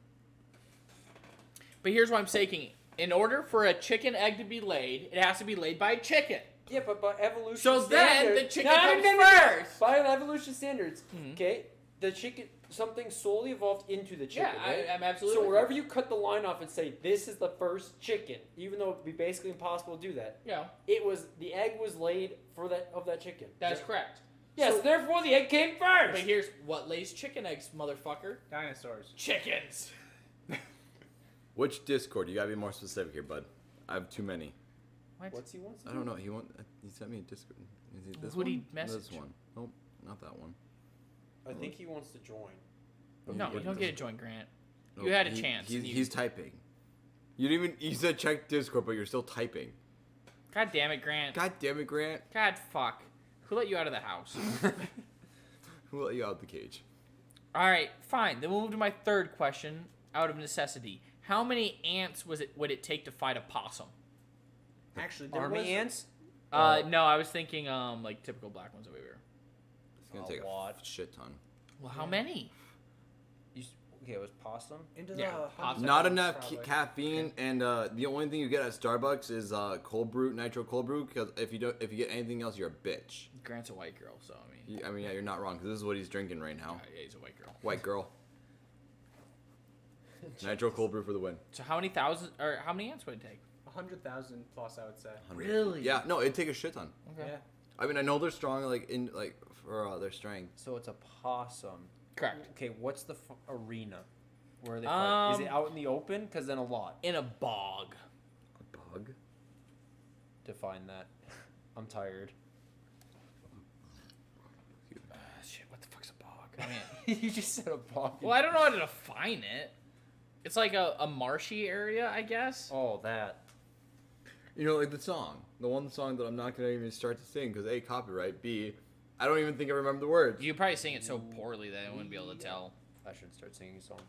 But here's what I'm saying. In order for a chicken egg to be laid, it has to be laid by a chicken. Yeah, but by evolution So then standards, the chicken comes first. By evolution standards, Mhm. okay, the chicken, something slowly evolved into the chicken. Yeah, right? I'm absolutely. So with wherever you. you cut the line off and say this is the first chicken, even though it'd be basically impossible to do that, Yeah, the egg was laid for that chicken. that's correct. Yes, So- therefore the egg came But first. here's what lays chicken eggs, motherfucker. Dinosaurs. Chickens. Which Discord? You gotta be more specific here, bud. I have too many. What's he wants? To I don't know. He sent me a Discord. Is it this Who'd he one? This message? one. Nope, not that one. I think he wants to join. No, He you don't doesn't. get a joint grant. Nope, You had a chance. and you- He's typing. You didn't even. You said check Discord, but you're still typing. God damn it, Grant. God damn it, Grant. God fuck. Who let you out of the house? Who let you out the cage? All right, fine. Then we'll move to my third question. Out of necessity, how many ants would it take to fight a possum? Actually, there Army was ants? No, I was thinking like typical black ones that we were. It's gonna A take lot. a shit ton. Well, how many? Okay, it was possum. into Yeah, the possum. Not hundreds, enough probably. caffeine, and the only thing you get at Starbucks is cold brew, nitro cold brew. Because if you get anything else, you're a bitch. Grant's a white girl, so I mean. Yeah, you're not wrong. Because this is what he's drinking right now. Yeah, he's a white girl. White girl. Nitro cold brew for the win. So how many ants would it take? 100,000 plus, I would say. 100. Really? Yeah. No, it'd take a shit ton. Okay. Yeah. I mean, I know they're strong, for their strength. So it's a possum. Correct. Okay, what's the arena? Where are they fight? Is it Um, out in the open? Because then a lot. In a bog. A bug. Define that. I'm tired. Shit, what the fuck's a bog? I mean, You just said a bog. well, I don't know how to define it. It's like a marshy area, I guess. Oh, that. You know, like the song, the one song that I'm not gonna even start to sing because A, copyright, B, I don't even think I remember the words. You probably sing it so poorly that I wouldn't be able to tell. I should start singing a song.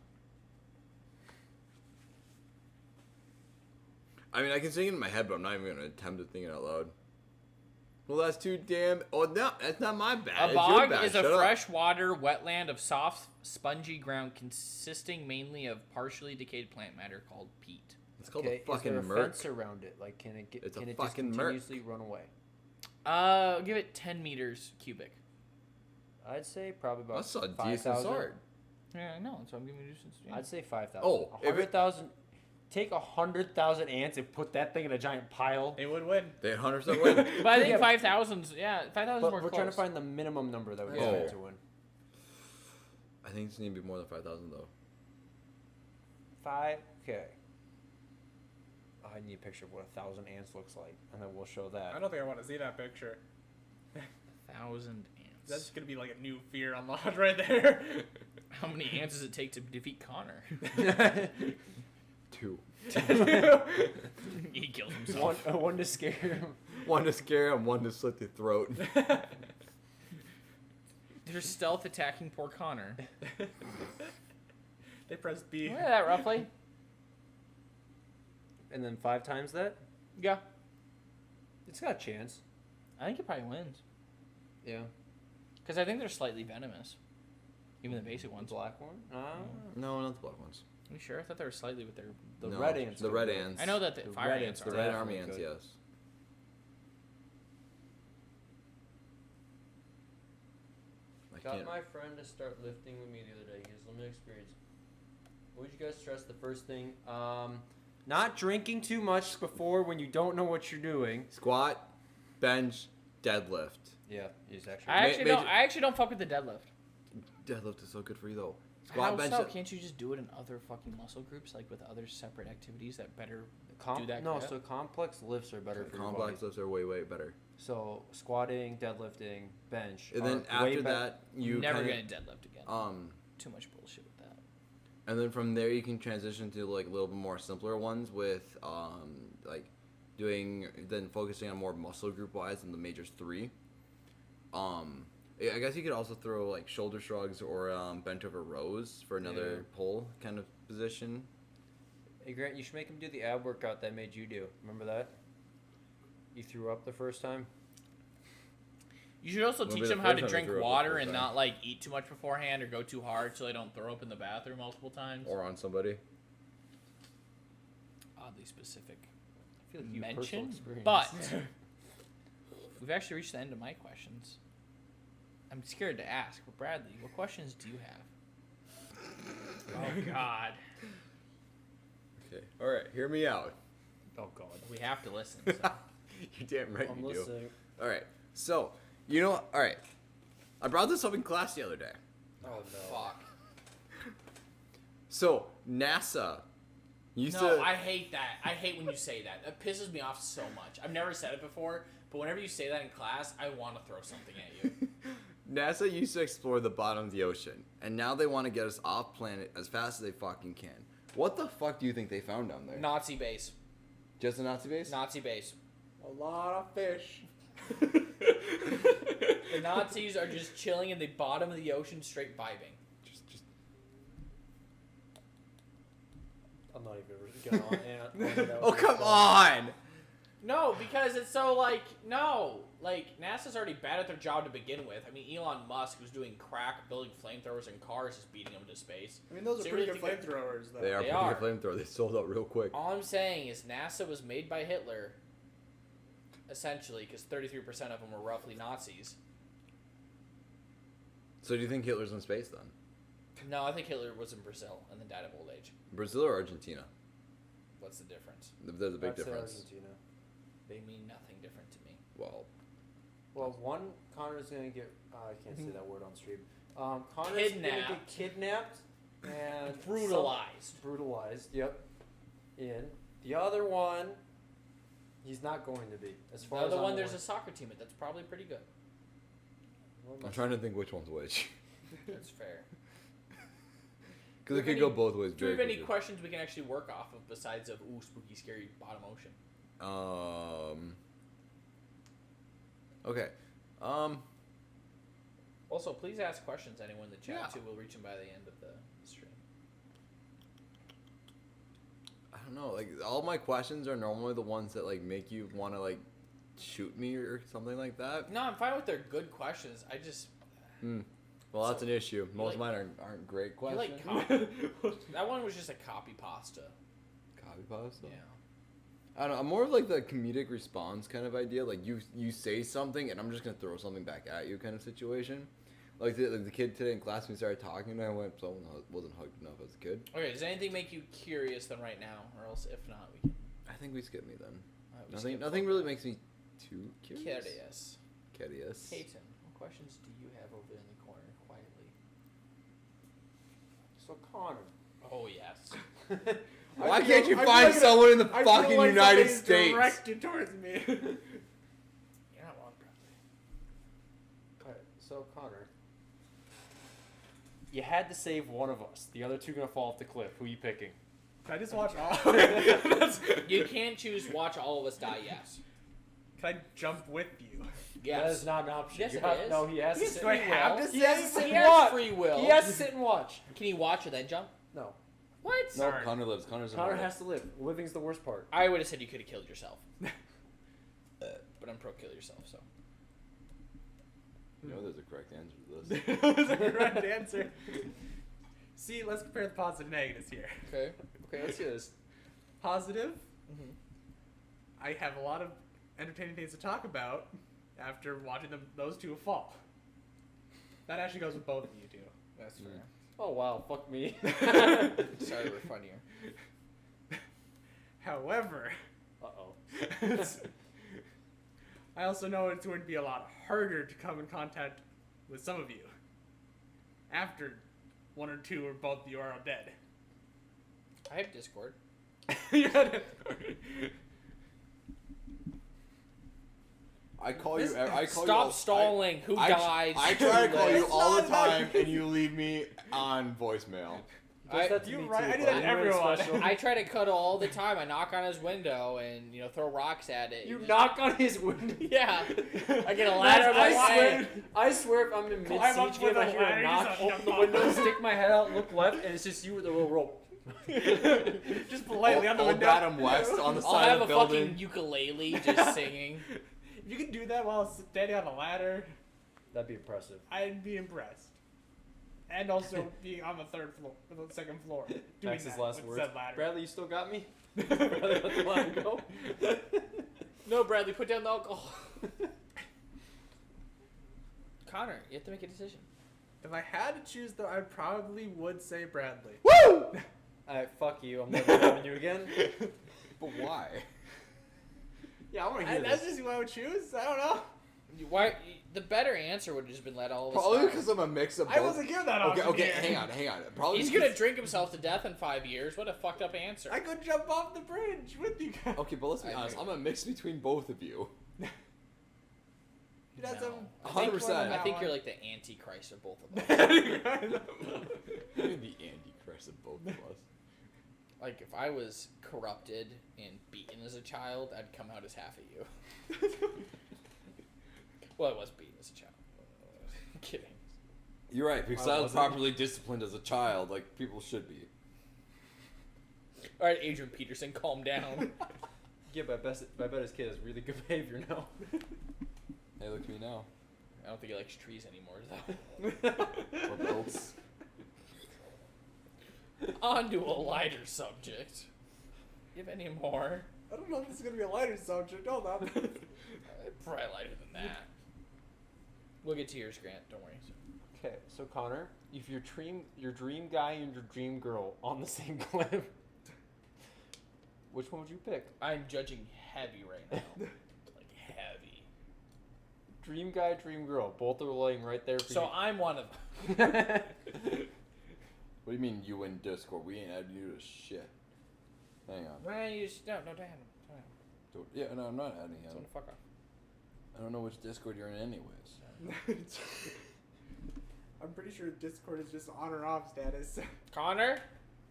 I mean, I can sing it in my head, but I'm not even gonna attempt to sing it out loud. Well, that's too damn. Oh no, that's not my bad. A It's your bog bad. is a Shut up. freshwater wetland of soft, spongy ground consisting mainly of partially decayed plant matter called peat. It's called Okay, a fucking is there a murk. fence around it? Like, can it get? It's a can it fucking just murk. continuously run away? Give it 10 meters cubic. I'd say probably about That's a 5,000. decent sword. Yeah, I know. So I'm giving you distance. Yeah. I'd say 5,000. Oh, if it- 100,000. Take 100,000 ants and put that thing in a giant pile. They would win. They 100% win. But I think Yeah, 5,000's, yeah, 5,000's But more we're close. trying to find the minimum number that we Oh. get to win. I think it's need to be more than 5,000 though. 5. Okay. I need a picture of what 1,000 ants looks like, and then we'll show that. I don't think I want to see that picture. 1,000 ants. That's gonna be like a new fear unlocked right there. How many ants does it take to defeat Connor? 2. He killed himself. one to scare him. One to scare him, one to slit the throat. They're stealth attacking poor Connor. They press B. Look at that, roughly. And then 5 times that? Yeah. It's got a chance. I think it probably wins. Yeah. Because I think they're slightly venomous. Even the basic ones. Black one? No, not the black ones. Are you sure? I thought they were slightly with their. The No, red ants. The red ants. I know that the fire red ants ants, are. The red definitely army ants, good. yes. I Got can't. my friend to start lifting with me the other day. He has limited experience. What would you guys stress the first thing? Not drinking too much before when you don't know what you're doing. Squat, bench, deadlift. Yeah, he's actually. I actually don't fuck with the deadlift. Deadlift is so good for you though. Squat, How bench. so? Can't you just do it in other fucking muscle groups, like with other separate activities that better do that? No, grip? so complex lifts are better for your body. Complex lifts are way better. So squatting, deadlifting, bench. And then are way after bet- that, you never kinda, gonna deadlift again. Too much bullshit with that. And then from there you can transition to like a little bit more simpler ones with like focusing on more muscle group wise than the majors 3. I guess you could also throw like shoulder shrugs or bent over rows for another pull kind of position. Hey Grant, you should make him do the ab workout that made you do. Remember that? You threw up the first time. You should also Wouldn't teach be them the how first to time I drink threw up the water first and time. not like eat too much beforehand or go too hard so they don't throw up in the bathroom multiple times. Or on somebody. Oddly specific. I feel like you have personal Mention, experience. but we've actually reached the end of my questions. I'm scared to ask, but Bradley, what questions do you have? Oh God, Okay. All right. Hear me out. Oh God. we have to listen. So. You're damn right I'm you do. listening. All right. So all right. I brought this up in class the other day. Oh no. Fuck. So NASA used No, to. I hate that. I hate when you say that. That pisses me off so much. I've never said it before, but whenever you say that in class, I want to throw something at you. NASA used to explore the bottom of the ocean, and now they want to get us off planet as fast as they fucking can. What the fuck do you think they found down there? Nazi base. Just a Nazi base? Nazi base. A lot of fish. The Nazis are just chilling in the bottom of the ocean, straight vibing. Just I'm not even gonna. Oh, come on! No, because it's so NASA's already bad at their job to begin with. I mean, Elon Musk, who's doing crack, building flamethrowers in cars, is beating them into space. I mean, those So are pretty you good really think flamethrowers, though. They are They pretty are. good flamethrower. They sold out real quick. All I'm saying is NASA was made by Hitler, essentially, because 33% of them were roughly Nazis. So do you think Hitler's in space then? No, I think Hitler was in Brazil and then died of old age. Brazil or Argentina? What's the difference? There's a big difference. Argentina. They mean nothing different to me. Well, one, Connor's gonna get. I can't say that word on stream. Connor's gonna get kidnapped and Brutalized. Brutalized. Yep. In the other one, he's not going to be. As The far as other I'm one, there's aware. a soccer team that's probably pretty good. I'm trying to think which one's which. That's fair. Because Do it we could have go both ways. Do we have very any quickly. questions we can actually work off of besides of spooky, scary bottom ocean? Okay. Also, please ask questions. Anyone in the chat Yeah. too. We'll reach them by the end of the stream. I don't know. Like all my questions are normally the ones that like make you want to like shoot me or something like that. No, I'm fine with their good questions. I just Well, that's So, an issue. Most of like- mine aren't great you questions. that one was just a copy pasta. Copy pasta. Yeah. I don't know. I'm more of like the comedic response kind of idea. Like you say something and I'm just gonna throw something back at you kind of situation. Like the kid today in class, we started talking and I went, so I wasn't hugged enough as a kid. Okay. Does anything make you curious then right now, or else if not, we can. I think we skip me then. We Nothing. skip Nothing really makes me too curious. Curious. Curious. Peyton, what questions do you have over in the corner quietly? So Connor. Oh yes. Why can't you find someone in the I feel fucking like United somebody's States? directed towards me. You're not wrong, Bradley. Alright, so Connor. You had to save one of us. The other two gonna fall off the cliff. Who you picking? Can I just watch all? You can't choose watch all of us die. Yes. Can I jump with you? Yes. That is not an option. Yes, You it have- is. No, he has to Yes, sit do I and have watch. to He has to save? sit He and has watch. free will. He has to sit and watch. Can he watch and then jump? No. What? No, Sorry. Connor lives. Connor's Connor immortal. has to live. Living's the worst part. I would have said you could have killed yourself. But I'm pro kill yourself, so. You know, there's a correct answer to this. There's a correct answer. See, let's compare the positives and negatives here. Okay, let's see this. Positive. Mm-hmm. I have a lot of entertaining things to talk about after watching those two fall. That actually goes with both of you two. That's fair. Oh wow, fuck me. Sorry, we're funnier. However, Uh-oh. I also know it's going to be a lot harder to come in contact with some of you after one or two or both of you are all dead. I have Discord. I call you. I call Stop you. stalling. Who died? I try to call you It's all the not about time, you. and you leave me on voicemail. You're right. I do that to everyone. I try to cuddle all the time. I knock on his window and throw rocks at it. You Just- knock on his window. Yeah. I get a ladder. I swear if I'm in Climb up mid-siege with game, I a hear ladder, a you knock, just open the knock. window, stick my head out, look left, and it's just you with a little rope. Just politely on the Old window. Adam West on the I'll side have of a the building. fucking ukulele just singing. If you could do that while standing on a ladder, That'd be impressive. I'd be impressed. And also being on the second floor. Doing Max's that last with words. said ladder. Bradley, you still got me? Bradley, let the ladder go. No, Bradley, put down the alcohol. Connor, you have to make a decision. If I had to choose, though, I probably would say Bradley. Woo! Alright, fuck you. I'm never having you again. But why? Yeah, I want to hear That's this. just who I would choose. I don't know. Why? The better answer would have just been let all of us Probably die. because I'm a mix of both. I wasn't given that option. Okay, here. hang on. Probably He's because- gonna drink himself to death in 5 years. What a fucked up answer. I could jump off the bridge with you guys. Okay, but let's be I honest. agree. I'm a mix between both of you. He does No. have 100%. I think you're like the antichrist of both of us. You're the Antichrist of both of us. Like if I was corrupted and beaten as a child, I'd come out as half of you. Well, I was beaten as a child. Kidding. You're right, because I I was wasn't. properly disciplined as a child, like people should be. All right, Adrian Peterson, calm down. Yeah, but I bet his kid has really good behavior now. Hey, look at me now. I don't think he likes trees anymore, though. Or boats. On to a lighter subject. You have any more? I don't know if this is going to be a lighter subject. Hold on. Probably lighter than that. We'll get to yours, Grant. Don't worry. Okay, so Connor, if your dream guy and your dream girl on the same cliff, which one would you pick? I'm judging heavy right now. Like heavy. Dream guy, dream girl, both are laying right there for So I'm one of them. you. What do you mean you in Discord? We ain't adding you to shit. Hang on. Well, you just, no, don't him. Yeah, no, I'm not adding Don't him. fuck off. I don't know which Discord you're in anyways. I'm pretty sure Discord is just on or off status. Connor?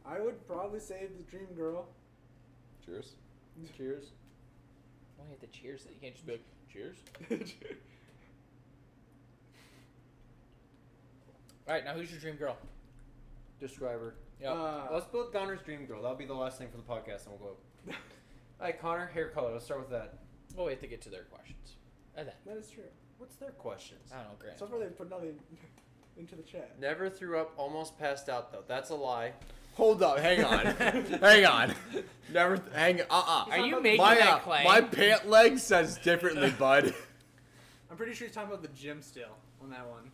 I would probably say the dream girl. Cheers. Cheers. Why you have to cheers that? You can't just be like, cheers? Alright, now who's your dream girl? Describe her. Yep. Let's build Connor's dream girl. That'll be the last thing for the podcast, and we'll go. Alright, Connor, hair color. Let's start with that. We'll wait to get to their questions. And then. That is true. What's their questions? I don't know, Grant. So far, they put nothing into the chat. Never threw up, almost passed out though. That's a lie. Hold up, hang on. Hang on. Never, hang on. Are you making My, that claim? my pant leg says differently, bud. I'm pretty sure he's talking about the gym still on that one.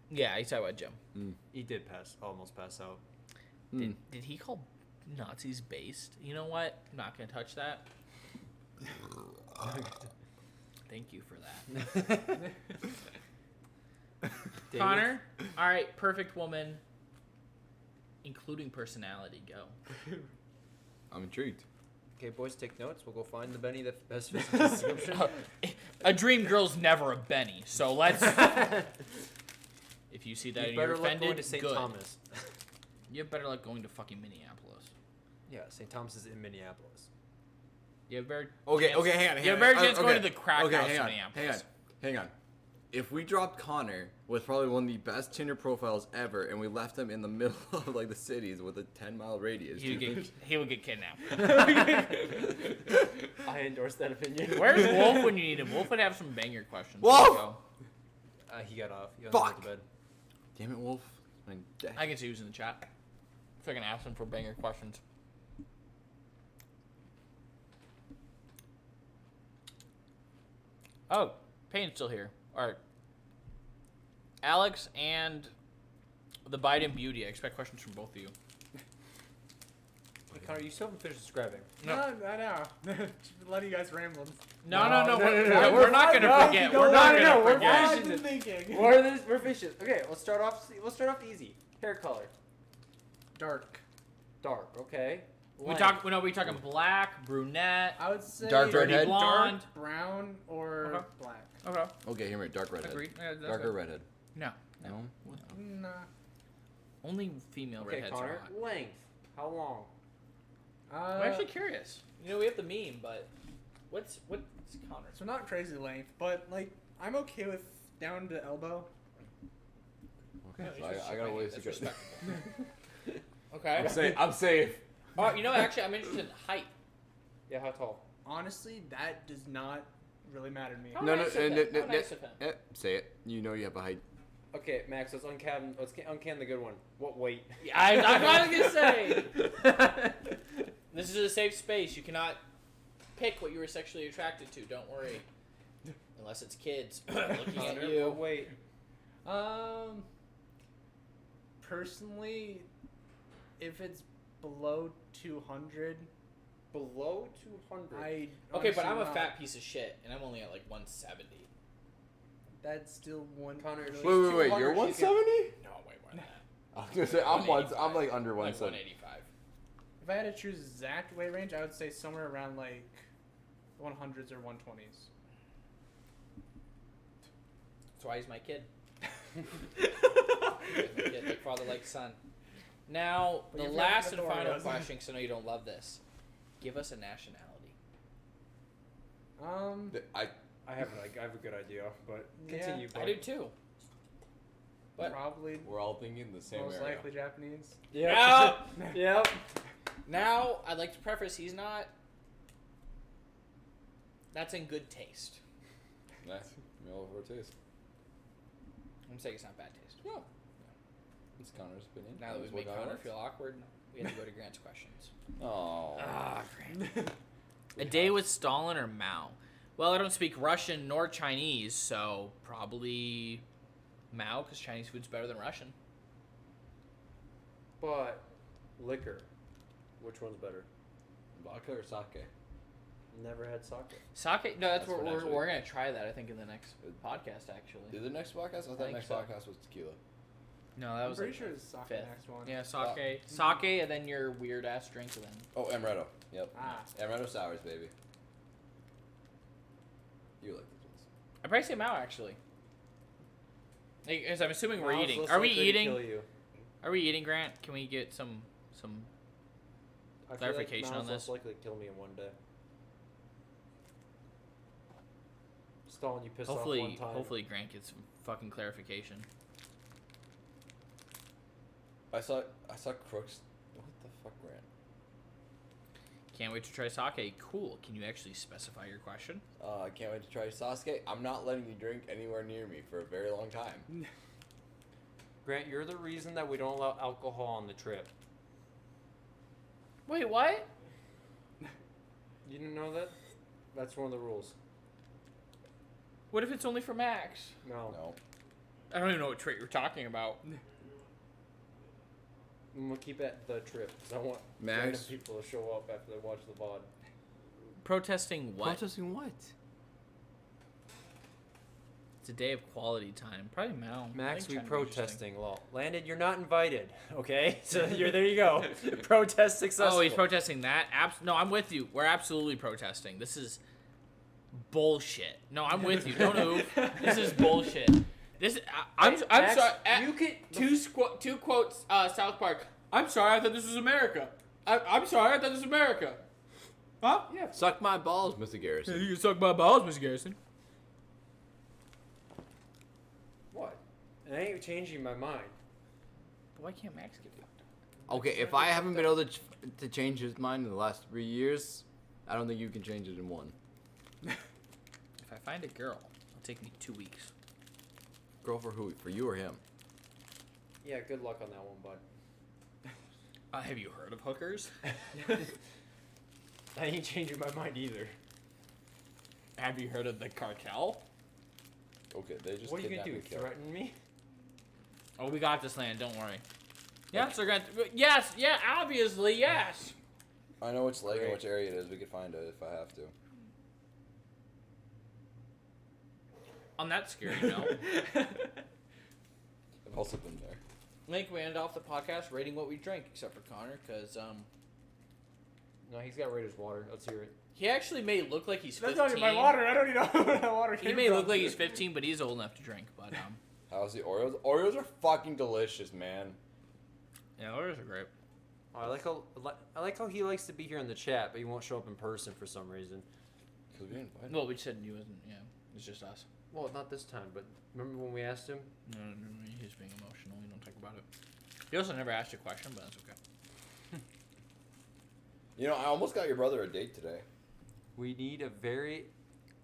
Yeah, he's talking about Jim. He did almost pass out. Did he call Nazis based? You know what? I'm not going to touch that. Thank you for that. Connor? All right, perfect woman, including personality, go. I'm intrigued. Okay, boys, take notes. We'll go find the Benny that best fits the description. A dream girl's never a Benny, so let's... If you see that and you're better luck offended, going to St. good. Thomas. You have better luck going to fucking Minneapolis. Yeah, St. Thomas is in Minneapolis. You have better Okay, chance, hang on. You have better chance going to the crack house hang in on, Minneapolis. hang on. If we dropped Connor with probably one of the best Tinder profiles ever, and we left him in the middle of like the cities with a 10-mile radius, He would get kidnapped. I endorse that opinion. Where's Wolf when you need him? Wolf would have some banger questions. Wolf! Go. He got off. He Fuck. went to bed. Damn it, Wolf. I can see who's in the chat. If I can ask them for banger questions. Oh, Payne's still here. All right. Alex and the Biden Beauty. I expect questions from both of you. Connor, you still haven't finished describing. No, I know. Let you guys ramble. No. No. We're not gonna forget. We're not gonna we're forget. fine. I've been thinking. We're fishes. Okay, let's start off easy. Hair color. Dark. Dark, okay. We talking black, brunette. I would say Dark redhead? Blonde. dark brown or Okay. black. Okay. Okay, hear me. Dark redhead. Agreed. Yeah, that's Darker good. redhead. No. No? Nah. Only female Okay, redheads Connor. are hot. Length. How long? I'm actually curious. You know, we have the meme, but what's Connor's? So not crazy length, but like I'm okay with down to elbow. Okay, No, so it's just I got a shit, ways that's to go. respectable. Okay. I'm safe. Oh, you know, actually, I'm interested in height. Yeah, how tall? Honestly, that does not really matter to me. How No, nice of him. How nice of him. Say it. You know you have a height. Okay, Max, let's uncan the good one. What weight? Yeah, I'm gonna say. This is a safe space. You cannot pick what you were sexually attracted to. Don't worry. Unless it's kids looking at Connor, you. what weight? Personally, if it's below 200, Below 200. Okay, but honestly I'm a not. fat piece of shit, and I'm only at like 170. That's still one. Connor, really- she's Wait. 200, You're she 170? No, way more than that. I was gonna say I'm 185. like under Like 170. 185. If I had to choose exact weight range, I would say somewhere around like 100s or 120s. That's why he's my kid. He's my kid, like father, like son. Now, But the you've last got and the final Oreos. question, because I know you don't love this. Give us a nationality. I have a good idea, but continue. I do too. But probably We're all thinking the same most area. likely Japanese. Yeah. Yep. now, I'd like to preface, he's not... That's in good taste. Nice. Meal of our taste. I'm saying it's not bad taste. Yeah. It's Connor's opinion. Now that That's we've made what Connor Connor feel awkward, we have to go to Grant's questions. Oh. Grant. A day with Stalin or Mao? Well, I don't speak Russian nor Chinese, so probably Mao, because Chinese food's better than Russian. But liquor, which one's better? Vodka or sake? Never had sake. Sake? No, that's That's what for next we're week. going to try that, I think, in the next podcast, actually. Is the next podcast? I thought think next so. podcast was tequila. No, that I'm was pretty like sure it's sake fifth. next one. Yeah, sake. Sake, and then your weird-ass drink, then. Oh, amaretto. Yep. Ah. Amaretto sours, baby. You like these ones. I'd probably say Mao, actually. Because I'm assuming we're Miles eating. less Are we likely to kill eating? you. Are we eating, Grant? Can we get some I feel clarification like on Miles this? less likely to kill me in one day. Stalin, you pissed off one time. Hopefully Grant gets some fucking clarification. I saw Crooks. What the fuck, Grant? Can't wait to try sake. Cool. Can you actually specify your question? I can't wait to try Sasuke. I'm not letting you drink anywhere near me for a very long time. Grant, you're the reason that we don't allow alcohol on the trip. Wait, what? You didn't know that? That's one of the rules. What if it's only for Max? No. I don't even know what trait you're talking about. I'm gonna keep it at the trip because I want Max? random people to show up after they watch the VOD. Protesting what? Protesting what? It's a day of quality time. Probably Mao. I Max, think we China would be interesting. protesting. Lol. Landon, you're not invited. Okay, so there you go. Protest successful. Oh, he's protesting that? No, I'm with you. We're absolutely protesting. This is bullshit. No, I'm with you. Don't move. This is bullshit. I'm Max, sorry. you can Two quotes. South Park. I'm sorry. I thought this was America. I'm sorry. I thought this was America. Huh? Yeah. Suck my balls, Mr. Garrison. You can suck my balls, Mr. Garrison. What? I ain't changing my mind. But why can't Max get fucked Okay, if I haven't been able to change his mind in the last 3 years, I don't think you can change it in one. If I find a girl, it'll take me 2 weeks. Girl for who? For you or him? Yeah, good luck on that one, bud. Have you heard of hookers? I ain't changing my mind either. Have you heard of the cartel? Okay, they just. What are you gonna kidnapped do? and killed. Threaten me? Oh, we got this land. Don't worry. Yes, they're gonna. Yes, yeah, obviously, yes. I know which lake and Great. which area it is. We could find it if I have to. On that scary note, I've also been there. Link, we ended off the podcast rating what we drank, except for Connor, because No, he's got Raiders water. Let's hear it. he actually may look like he's 15. That's not even my water. I don't even know where that water came He may from. look like he's 15, but he's old enough to drink. But How's the Oreos? Oreos are fucking delicious, man. yeah, Oreos are great. Oh, I like how he likes to be here in the chat, but he won't show up in person for some reason. Cause we didn't invite him. Well, we said he wasn't. Yeah, it's just us. Well, not this time, but remember when we asked him? No, he's being emotional. We don't talk about it. He also never asked a question, but that's okay. You know, I almost got your brother a date today. We need a very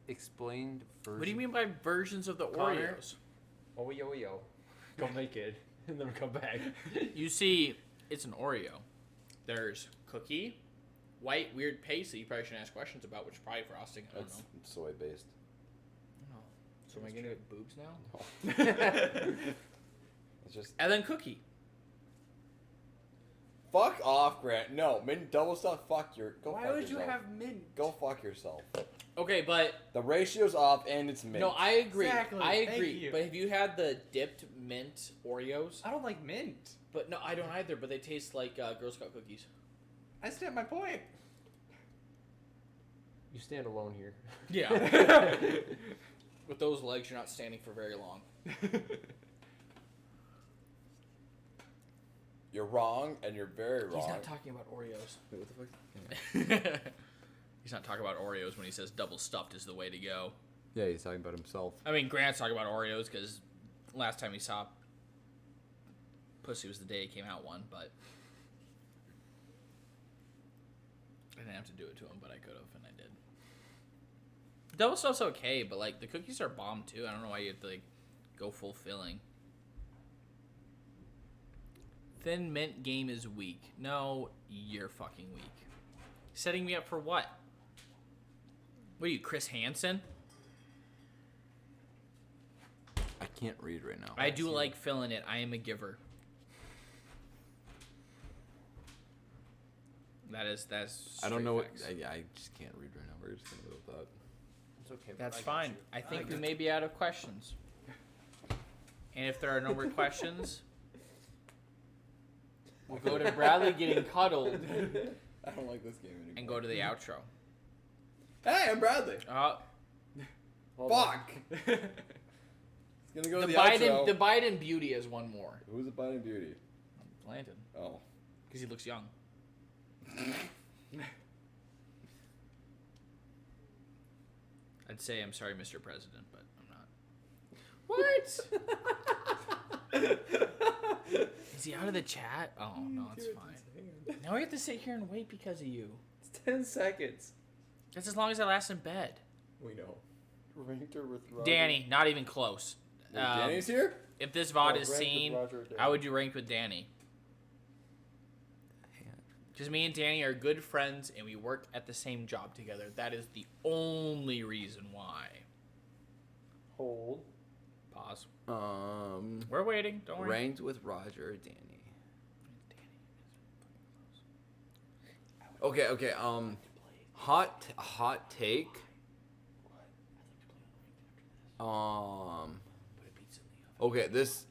explained version. What do you mean by versions of the Connor? Oreos? Oh, yo. Go make it, and then come back. You see, it's an Oreo. There's cookie, white weird paste that you probably shouldn't ask questions about, which is probably frosting. I don't It's know. soy based. No. So am I gonna get boobs now? It's just And then cookie. fuck off, Grant. No, mint double stuff. Fuck your. Go Why fuck would you yourself. have mint? Go fuck yourself. Okay, but The ratio's off and it's mint. no, I agree. Exactly, I thank agree. you. But have you had the dipped mint Oreos? I don't like mint. But no, I don't either. But they taste like Girl Scout cookies. I stand my point. You stand alone here. Yeah. With those legs, you're not standing for very long. You're wrong, and you're very wrong. He's not talking about Oreos. Wait, what the fuck? He's not talking about Oreos when he says double stuffed is the way to go. Yeah, he's talking about himself. I mean, Grant's talking about Oreos because last time he saw Pussy was the day he came out one, but I didn't have to do it to him, but I could have, and I did. Double stuff's okay, but like the cookies are bomb too. I don't know why you have to like go full filling. Thin mint game is weak. No, you're fucking weak. Setting me up for what? What are you, Chris Hansen? I can't read right now. I do like filling it. I am a giver. That's. I don't know what. facts. I just can't read right now. We're just gonna go with that. It's okay. That's I got fine. you. I think we may be out of questions. And if there are no more questions, we'll go to Bradley getting cuddled I don't like this game anymore. and go to the outro. Hey, I'm Bradley. Hold on. Fuck. It's gonna go The to the Biden, outro. the Biden beauty is one more. Who's the Biden beauty? Landon, Oh. because he looks young. I'd say I'm sorry, Mr. President, but I'm not. What? Is he out of the chat? Oh no, it's fine. Now we have to sit here and wait because of you. It's 10 seconds. That's as long as I last in bed. We know. Ranked her with Roger. Danny, not even close. Wait, Danny's here? If this VOD No, is ranked with seen, Roger or Danny. how would you rank with Danny? Because me and Danny are good friends and we work at the same job together. That is the only reason why. Hold. Pause. We're waiting. Don't worry. ranked with Roger or Danny. Okay. Hot take. Okay, this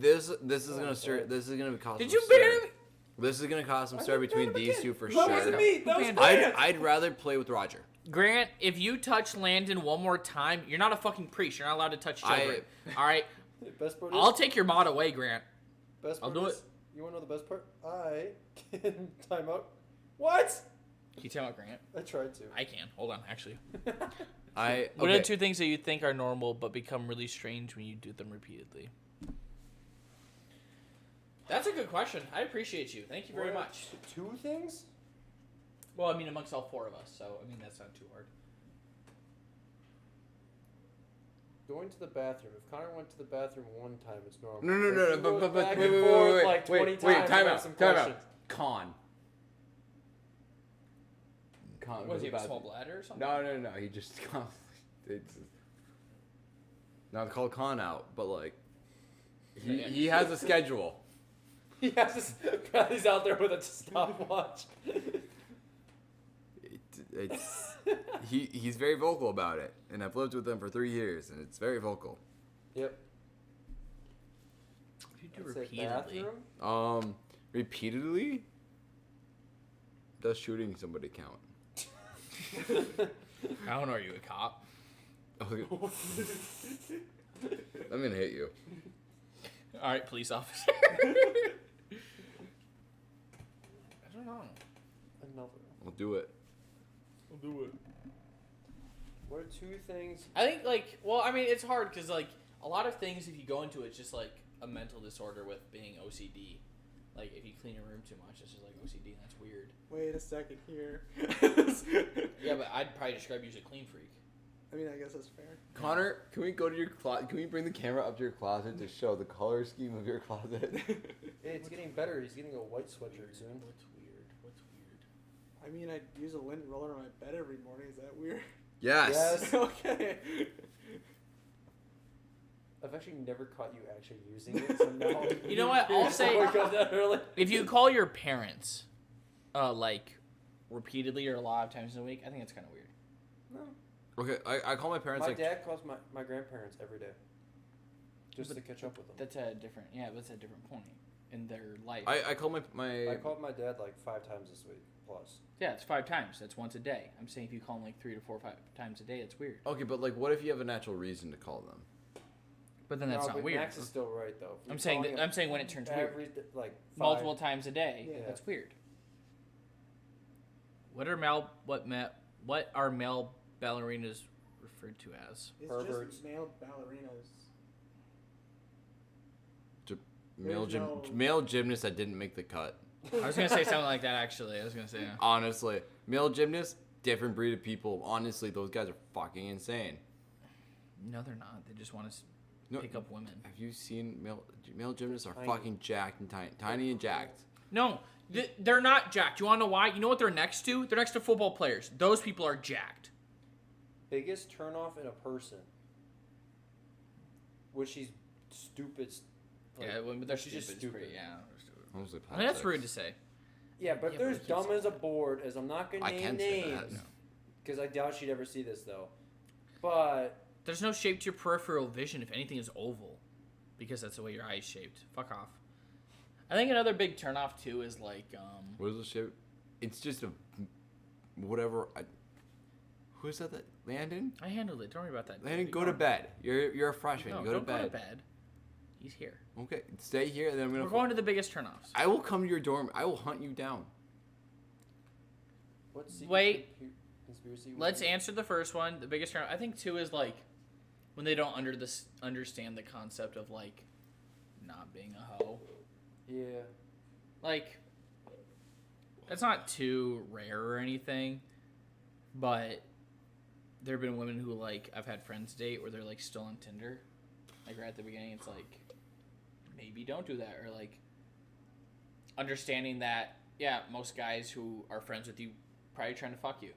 is gonna start. This is gonna cost. Did some you stir. ban him? This is gonna cause some stir between these two for That sure. wasn't me. That was banned Grant. I'd rather play with Roger. Grant, if you touch Landon one more time, you're not a fucking priest. You're not allowed to touch children. All right? Best part I'll take your mod away, Grant. Best I'll part do is, You wanna know the best part? I can time out. What? Can you tell me, Grant? I tried to. I can. Hold on, actually. What What are the two things that you think are normal but become really strange when you do them repeatedly? That's a good question. I appreciate you. Thank you very much. Two things? Well, I mean, amongst all four of us, so I mean that's not too hard. going to the bathroom. If Connor went to the bathroom one time, it's normal. No. But back wait, and forth wait, like 20 wait. times, Time I have out. some Time questions. out. Con. Was he have a about- small bladder or something? No. He just it's not called con out, but like he has a schedule. He has this, he's out there with a stopwatch. He's very vocal about it, and I've lived with him for 3 years, and it's very vocal. Yep. What do you do I'd say repeatedly? bathroom? Repeatedly. Does shooting somebody count? I don't know. Are you a cop? Okay. I'm gonna hit you. All right, police officer. I don't know. Another. I'll do it. I'll do it. What are 2 things? I think it's hard because like a lot of things, if you go into it, it's just like a mental disorder with being OCD. Like if you clean your room too much, it's just like OCD, and that's weird. Wait a second here. Yeah, but I'd probably describe you as a clean freak. I mean, I guess that's fair. Connor, can we go to your closet? Can we bring the camera up to your closet to show the color scheme of your closet? Hey, it's getting better. He's getting a white sweatshirt soon. What's weird? What's weird? I mean, I use a lint roller on my bed every morning. Is that weird? Yes. Okay. I've actually never caught you actually using it, so now... You know what? I'll say- Wake up that early. If you call your parents, like repeatedly or a lot of times in a week, I think it's kind of weird. No. Okay, I call my parents My like. dad calls my grandparents every day. Just to catch up with them. That's a different point in their life. I call my. I called my dad like 5 times this week, plus. Yeah, it's 5 times. That's once a day. I'm saying if you call them like 3 to 4 or 5 times a day, it's weird. Okay, but like, what if you have a natural reason to call them? But then that's No, not but weird. Max is still right though. If I'm you're saying calling I'm saying when it turns weird. every like 5, Multiple times a day. Yeah. That's weird. What are male ballerinas referred to as? It's Perverts. just male ballerinas. Male gymnasts that didn't make the cut. I was gonna say something like that actually. Honestly, male gymnasts, different breed of people. Honestly, those guys are fucking insane. No, they're not. They just want to pick up women. Have you seen male gymnasts are Tiny. fucking jacked and tiny and jacked. No, they're not jacked. You want to know why? You know what they're next to? They're next to football players. Those people are jacked. Biggest turnoff in a person. Which she's stupid. Like, Yeah, but they're she's stupid. just stupid. Pretty, yeah. They're stupid. Honestly, I mean, that's rude to say. Yeah, but Yeah, they're but as I can't dumb say as a board as I'm not gonna I name can say that. names. Because I doubt she'd ever see this though. But There's no shape to your peripheral vision if anything is oval, because that's the way your eye's shaped. Fuck off. I think another big turnoff too is like What is the shape? It's just a whatever. Who is that? Landon? I handled it. Don't worry about that. Landon, go to bed. You're a freshman. No, Go to don't bed. go to bed. He's here. Okay, stay here, and then I'm gonna. We're going to the biggest turnoffs. I will come to your dorm. I will hunt you down. what secret Wait. conspiracy? Let's answer the first one. The biggest turnoff. I think 2 is like when they don't understand the concept of like not being a hoe. Yeah. Like that's not too rare or anything, but there have been women who like I've had friends date where they're like still on Tinder, like right at the beginning. It's like maybe don't do that, or like understanding that most guys who are friends with you probably trying to fuck you.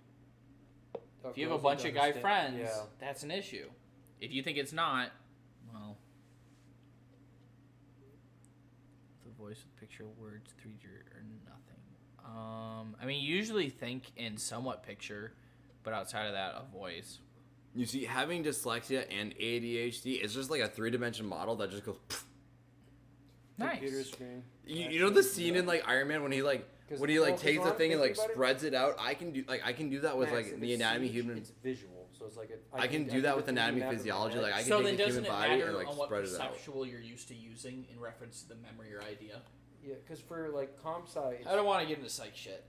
If you have a bunch of guy friends, that's an issue. If you think it's not, well, the voice with picture, words, 3D or nothing. I mean, you usually think in somewhat picture, but outside of that, a voice. You see, having dyslexia and ADHD is just like a 3-dimensional model that just goes. Pfft. Computer Nice. screen. You know the scene in like Iron Man when he takes the thing and like spreads it out. I can do that with Max, like if the it's anatomy siege, human. It's visual, so it's like I can do that with anatomy physiology. Like I can So take then the doesn't human it body matter and like on what spread it out. perceptual you're used to using in reference to the memory or idea? Yeah, because for like comp sci, I don't want to get into psych shit.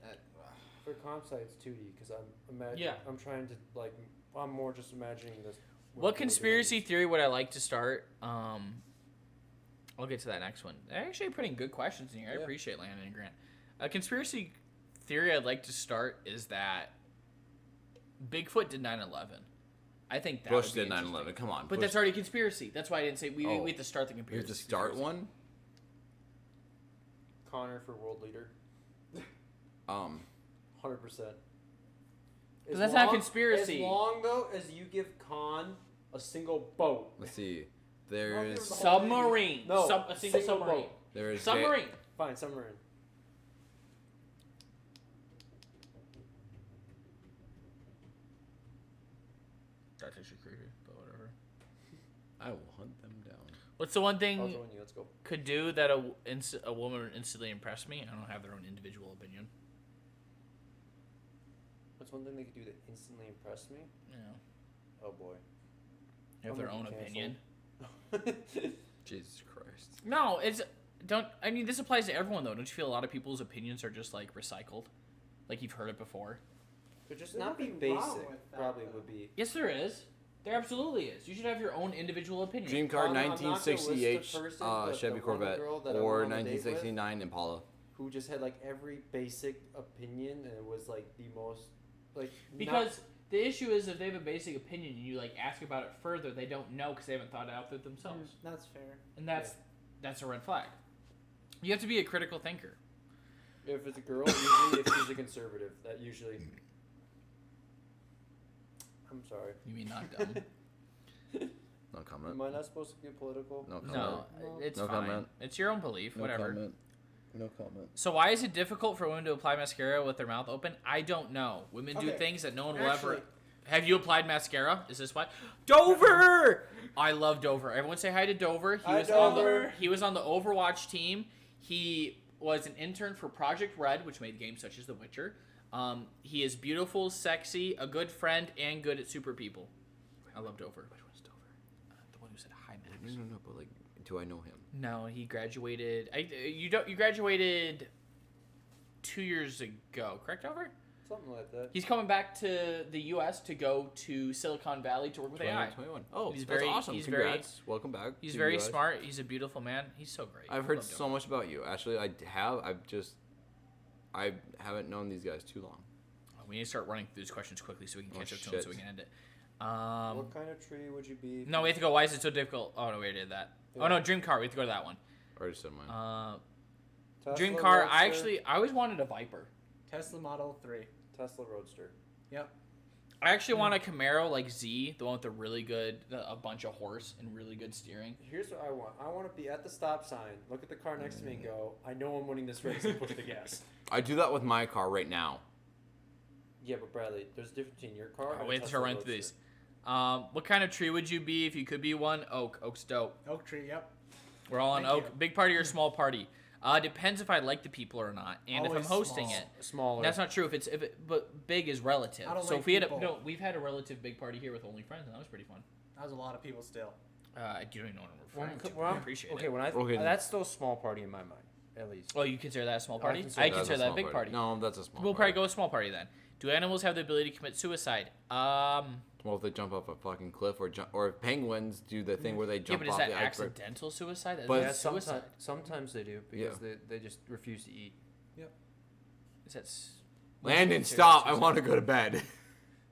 for comp sci it's 2D because Yeah. I'm trying to like I'm more just imagining this. What conspiracy theory would I like to start? I'll get to that next one. They're actually putting good questions in here. I Yeah. appreciate Landon and Grant. A conspiracy theory I'd like to start is that Bigfoot did 9/11. I think that Bush would be did 9/11. interesting. Come on. But Bush, that's already a conspiracy. That's why I didn't say we have to start the we have conspiracy. to start one. Connor for world leader. 100%. 100%. But that's not a conspiracy. As long though as you give Con a single boat. Let's see. There's Submarine. No, A single submarine. boat. there's Submarine. Fine, submarine. That's actually creepy, but whatever. I will hunt them down. What's the one I'll thing join you. Let's go. could do that a woman would instantly impress me? I don't have their own individual opinion. What's one thing they could do that instantly impressed me? Yeah. Oh boy. They have I'm their gonna own be opinion. Jesus Christ. No, I mean, this applies to everyone, though. Don't you feel a lot of people's opinions are just, like, recycled? Like, you've heard it before? Could just There's not be nothing wrong basic. with that, Probably though. would be. Yes, there is. There absolutely is. You should have your own individual opinion. Dream car, I'm not gonna list the 1968 person, but Chevy the Corvette, one girl that I or went on a date with, 1969 Impala. who just had like every basic opinion, and it was like the most like. Because the issue is if they have a basic opinion and you, like, ask about it further, they don't know because they haven't thought it out there themselves. That's fair. And that's a red flag. You have to be a critical thinker. if it's a girl, usually if she's a conservative, that usually. I'm sorry. You mean not dumb? No comment. Am I not supposed to get political? No comment. No, it's No fine. comment. It's your own belief, whatever. comment. No comment. So why is it difficult for women to apply mascara with their mouth open? I don't know. Women do Okay. things that no one will Actually- ever. Have you applied mascara? Is this why? Dover! I love Dover. Everyone say hi to Dover. Hi, Dover. He was on the Overwatch team. He was an intern for Project Red, which made games such as The Witcher. He is beautiful, sexy, a good friend, and good at super people. I love Dover. Which one's Dover? The one who said hi, Max. No, but like, do I know him? No, he graduated. You graduated 2 years ago, correct, Dover? Something like that. He's coming back to the U.S. to go to Silicon Valley to work with AI. 21. Oh, He's that's very- awesome. he's Congrats. Welcome back. He's to very you guys. smart. He's a beautiful man. He's so great. I've I heard love so Dover. much about you. Actually, I haven't known these guys too long. We need to start running through these questions quickly so we can catch up to them shit. so we can end it. What kind of tree would you be? No, we have to go. Why is it so difficult? Oh, no, we already did that. Yeah. Oh, no, Dream Car. We have to go to that one. Already said mine. Tesla Dream Car. Roadster, I always wanted a Viper. Tesla Model 3. Tesla Roadster. Yep. I actually want a Camaro like Z, the one with the really good, a bunch of horse and really good steering. Here's what I want. I want to be at the stop sign, look at the car next to me, and go, I know I'm winning this race, and push the gas. I do that with my car right now. Yeah, but Bradley, there's a difference between your car and Oh, a we have to Tesla start running through Roadster. these. What kind of tree would you be if you could be one? Oak. Oak's dope. Oak tree, yep. We're all on Thank oak. you. Big party or small party? Depends if I like the people or not, and if I'm Always hosting small. it. Smaller. That's not true. But big is relative. I don't So like if we had people. we've had a relative big party here with only friends, and that was pretty fun. That was a lot of people still. I don't even know what I'm referring to. Well, I appreciate okay, it. when I Okay. that's still a small party in my mind, at least. Oh, you consider that a small party? consider I that consider that a small big party. No, that's a small We'll party. probably go with small party then. Do animals have the ability to commit suicide? Well, if they jump off a fucking cliff, or if penguins do the thing where they Yeah, jump but is off that the iceberg. accidental suicide? That's But- not Yeah, suicide. sometimes they do because they just refuse to eat. Is that Landon, stop! I want to go to bed.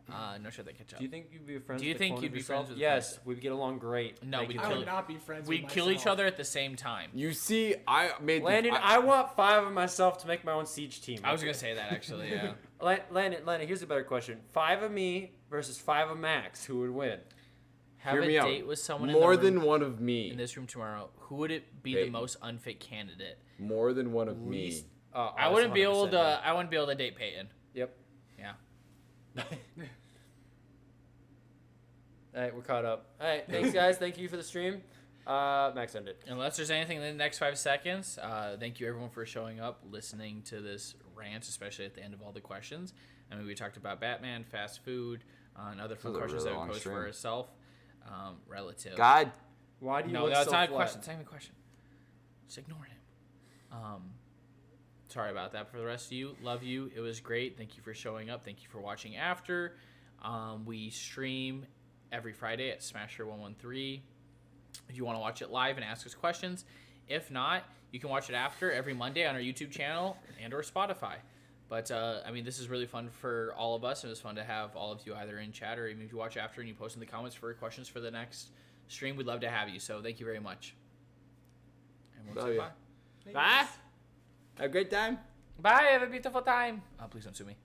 no shit, they catch up. Do you think you'd be friends? Do you with a think clone you'd of be yourself? friends with Yes, myself? we'd get along great. No, Thank we'd you. I kill would not be friends We'd with kill each myself. other at the same time. You see, I made Landon, I want 5 of myself to make my own siege team. I was gonna say that actually. Yeah. Landon, here's a better question: 5 of me versus 5 of Max. Who would win? Have Hear a me out. date with someone more in the room, than one of me. in this room tomorrow. Who would it be Peyton. the most unfit candidate? More than one of Least- me. I wouldn't be able 100%, to. yeah. I wouldn't be able to date Peyton. Yep. Yeah. All right, we're caught up. All right, thanks guys. Thank you for the stream. Max, end it. Unless there's anything in the next 5 seconds, thank you everyone for showing up, listening to this rant, especially at the end of all the questions. I mean, we talked about Batman, fast food, and other fun was a questions really that we long posed stream. for herself. Relative. God. Why do you No, look that's so not a flat? question. It's not even a question. Just ignore him. Sorry about that. For the rest of you, love you. It was great. Thank you for showing up. Thank you for watching after. We stream every Friday at Smasher113. If you want to watch it live and ask us questions. If not, you can watch it after every Monday on our YouTube channel and or Spotify. But I mean, this is really fun for all of us. It was fun to have all of you either in chat or even if you watch after and you post in the comments for questions for the next stream. We'd love to have you. So thank you very much. And we'll say bye. Bye. Have a great time. Bye. Have a beautiful time. Oh, please don't sue me.